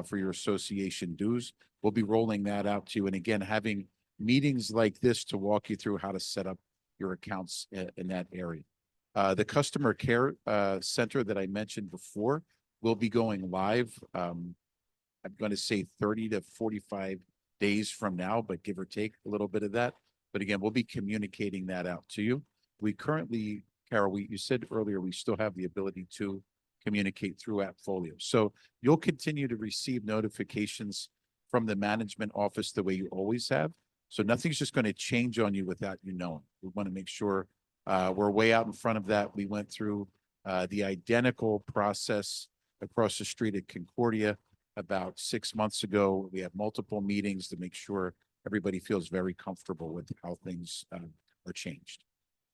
Speaker 6: for your association dues. We'll be rolling that out to you. And again, having meetings like this to walk you through how to set up your accounts in that area. The customer care center that I mentioned before will be going live. I'm going to say 30 to 45 days from now, but give or take a little bit of that. But again, we'll be communicating that out to you. We currently, Carol, you said earlier, we still have the ability to communicate through Appfolio. So you'll continue to receive notifications from the management office the way you always have. So nothing's just going to change on you without you knowing. We want to make sure we're way out in front of that. We went through the identical process across the street at Concordia about 6 months ago. We have multiple meetings to make sure everybody feels very comfortable with how things are changed.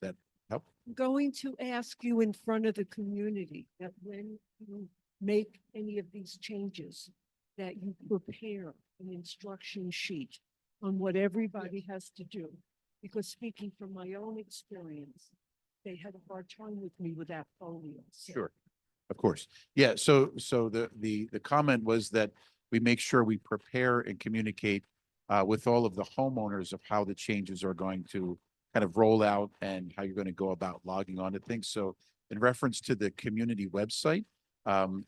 Speaker 6: That help?
Speaker 15: Going to ask you in front of the community that when you make any of these changes, that you prepare an instruction sheet on what everybody has to do. Because speaking from my own experience, they had a hard time with me with that folio. So
Speaker 6: Sure. Of course. Yeah, so the comment was that we make sure we prepare and communicate with all of the homeowners of how the changes are going to kind of roll out and how you're going to go about logging on to things. So in reference to the community website,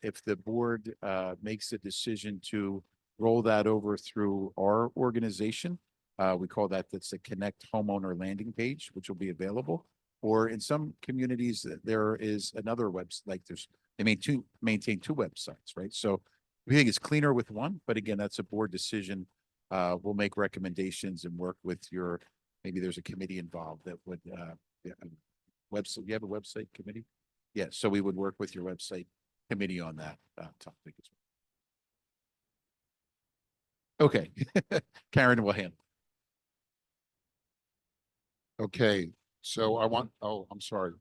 Speaker 6: if the board makes a decision to roll that over through our organization, we call that's the Connect Homeowner landing page, which will be available. Or in some communities, there is another website, like they maintain two websites, right? So we think it's cleaner with one, but again, that's a board decision. We'll make recommendations and work with maybe there's a committee involved that would, website, you have a website committee? Yeah, so we would work with your website committee on that topic as well. Okay, Karen will handle.
Speaker 5: Okay, so I'm sorry.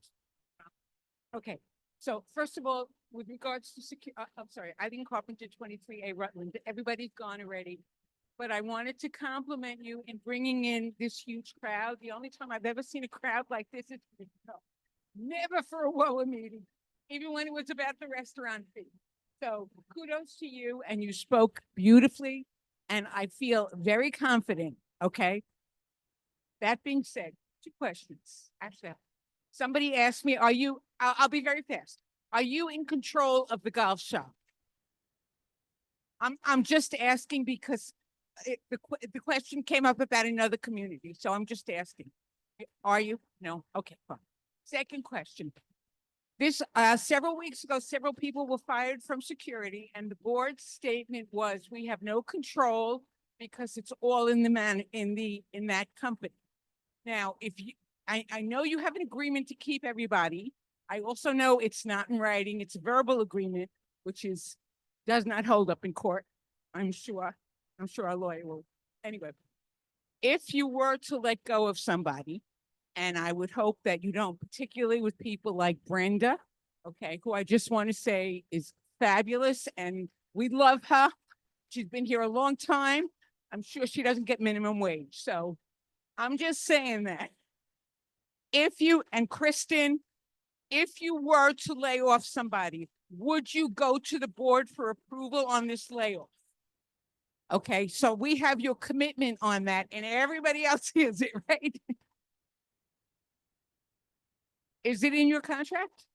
Speaker 2: Okay, so first of all, with regards to I'm sorry, Eileen Carpenter, 23A Rutland, everybody's gone already. But I wanted to compliment you in bringing in this huge crowd. The only time I've ever seen a crowd like this is never for a WOA meeting, even when it was about the restaurant fee. So kudos to you, and you spoke beautifully, and I feel very confident, okay? That being said, 2 questions. Actually, somebody asked me, I'll be very fast. Are you in control of the golf shop? I'm just asking because the question came up about another community, so I'm just asking. Are you? No? Okay, fine. Second question. Several weeks ago, several people were fired from security, and the board's statement was, we have no control because it's all in that company. Now, I know you have an agreement to keep everybody. I also know it's not in writing. It's a verbal agreement, which does not hold up in court. I'm sure our lawyer will. Anyway, if you were to let go of somebody, and I would hope that you don't, particularly with people like Brenda, okay, who I just want to say is fabulous, and we love her. She's been here a long time. I'm sure she doesn't get minimum wage. So I'm just saying that. And Kristen, if you were to lay off somebody, would you go to the board for approval on this layoff? Okay, so we have your commitment on that, and everybody else hears it, right? Is it in your contract?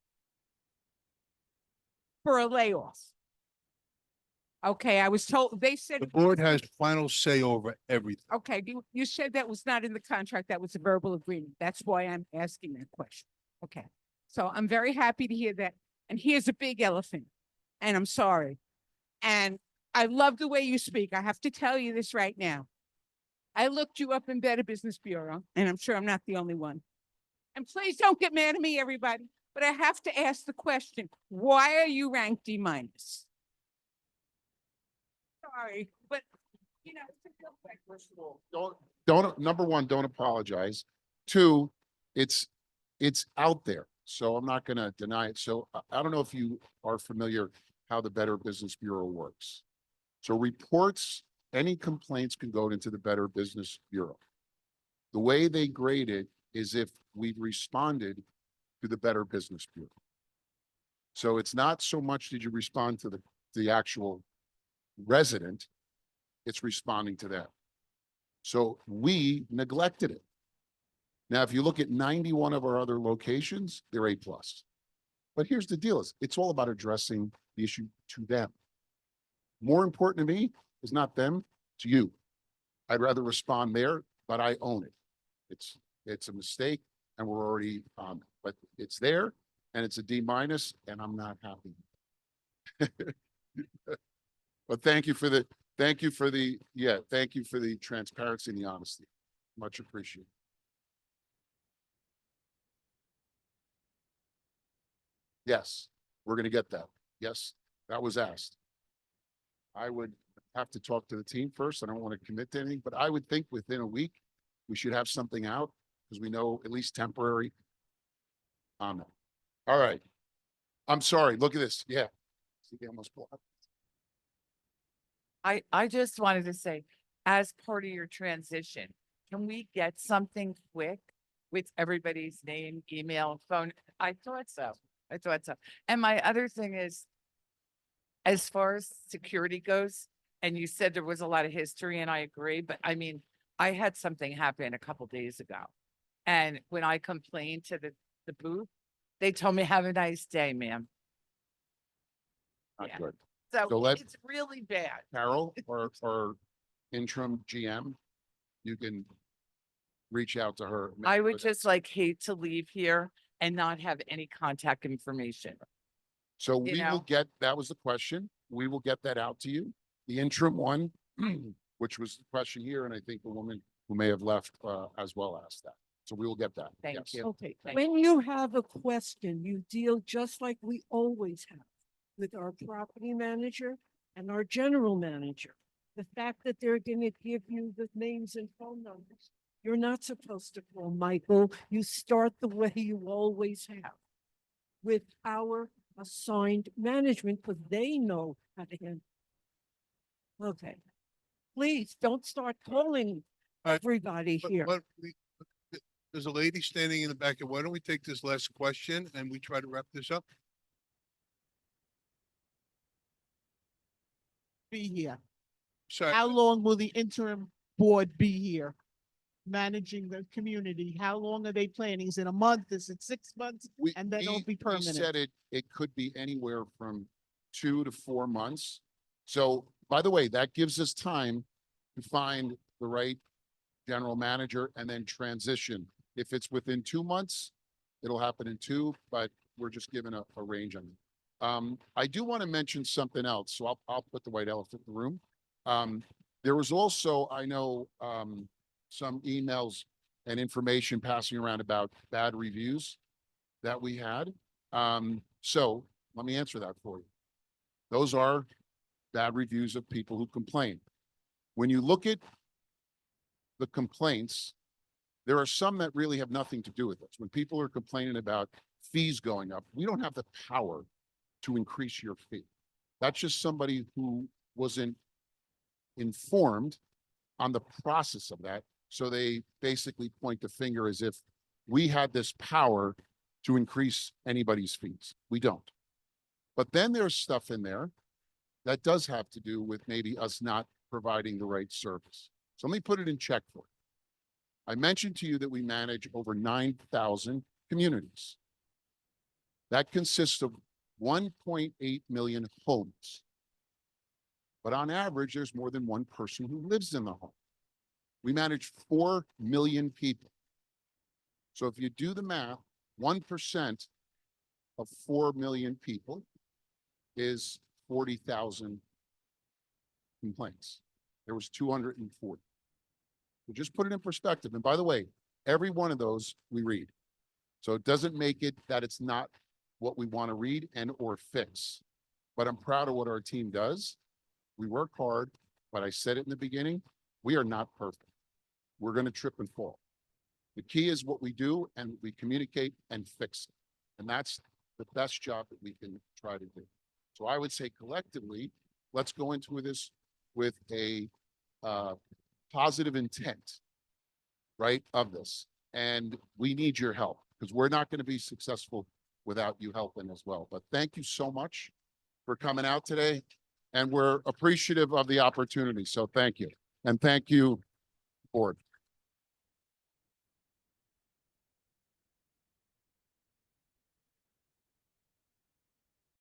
Speaker 2: For a layoff? Okay, I was told, they said.
Speaker 3: The board has final say over everything.
Speaker 2: Okay, you said that was not in the contract, that was a verbal agreement. That's why I'm asking that question. Okay, so I'm very happy to hear that. And here's a big elephant, and I'm sorry. And I love the way you speak. I have to tell you this right now. I looked you up in Better Business Bureau, and I'm sure I'm not the only one. And please don't get mad at me, everybody, but I have to ask the question, why are you ranked D-? Sorry, but you know, it's a real quick.
Speaker 5: First of all, number one, don't apologize. 2, it's out there, so I'm not going to deny it. So I don't know if you are familiar how the Better Business Bureau works. So reports, any complaints can go into the Better Business Bureau. The way they grade it is if we've responded to the Better Business Bureau. So it's not so much did you respond to the actual resident, it's responding to them. So we neglected it. Now, if you look at 91 of our other locations, they're A+. But here's the deal, it's all about addressing the issue to them. More important to me is not them, it's you. I'd rather respond there, but I own it. It's a mistake and we're already on it, but it's there and it's a D-, and I'm not happy. But thank you for the transparency and the honesty. Much appreciated. Yes, we're going to get that. Yes, that was asked. I would have to talk to the team first. I don't want to commit to anything, but I would think within a week, we should have something out because we know at least temporary on that. All right. I'm sorry. Look at this. Yeah. See, they almost blew up.
Speaker 1: I just wanted to say, as part of your transition, can we get something quick with everybody's name, email, phone? I thought so. I thought so. And my other thing is, as far as security goes, and you said there was a lot of history, and I agree, but I mean, I had something happen a couple days ago. And when I complained to the booth, they told me, have a nice day, ma'am.
Speaker 5: Not
Speaker 1: Yeah.
Speaker 5: good.
Speaker 1: So
Speaker 5: So let
Speaker 1: it's really bad.
Speaker 5: Carol or interim GM, you can reach out to her.
Speaker 1: I would just like hate to leave here and not have any contact information.
Speaker 5: So
Speaker 1: you
Speaker 5: we will
Speaker 1: know?
Speaker 5: get, that was the question. We will get that out to you. The interim one, which was the question here, and I think the woman who may have left as well asked that. So we will get that.
Speaker 1: Thank
Speaker 5: Yes.
Speaker 1: you.
Speaker 15: Okay,
Speaker 1: Thank
Speaker 15: when you have a question, you deal just like we always have with our property manager and our general manager. The fact that they're gonna give you the names and phone numbers, you're not supposed to call Michael. You start the way you always have with our assigned management, because they know how to handle. Okay. Please don't start calling
Speaker 3: All right,
Speaker 15: everybody here.
Speaker 3: There's a lady standing in the back. Why don't we take this last question and we try to wrap this up?
Speaker 22: Be here.
Speaker 3: Sorry.
Speaker 22: How long will the interim board be here? Managing the community? How long are they planning? Is it a month? Is it 6 months? And then it'll be
Speaker 5: We
Speaker 22: permanent?
Speaker 5: said it could be anywhere from 2 to 4 months. So, by the way, that gives us time to find the right general manager and then transition. If it's within 2 months, it'll happen in 2, but we're just giving a range on it. I do want to mention something else, so I'll put the white elephant in the room. There was also, I know, some emails and information passing around about bad reviews that we had. So let me answer that for you. Those are bad reviews of people who complain. When you look at the complaints, there are some that really have nothing to do with this. When people are complaining about fees going up, we don't have the power to increase your fee. That's just somebody who wasn't informed on the process of that. So they basically point the finger as if we had this power to increase anybody's fees. We don't. But then there's stuff in there that does have to do with maybe us not providing the right service. So let me put it in check for you. I mentioned to you that we manage over 9,000 communities. That consists of 1.8 million homes. But on average, there's more than one person who lives in the home. We manage 4 million people. So if you do the math, 1% of 4 million people is 40,000 complaints. There was 240. So just put it in perspective. And by the way, every one of those we read. So it doesn't make it that it's not what we want to read and or fix. But I'm proud of what our team does. We work hard, but I said it in the beginning, we are not perfect. We're going to trip and fall. The key is what we do and we communicate and fix it. And that's the best job that we can try to do. So I would say collectively, let's go into this with a positive intent, right, of this. And we need your help because we're not going to be successful without you helping as well. But thank you so much for coming out today. And we're appreciative of the opportunity. So thank you. And thank you, board.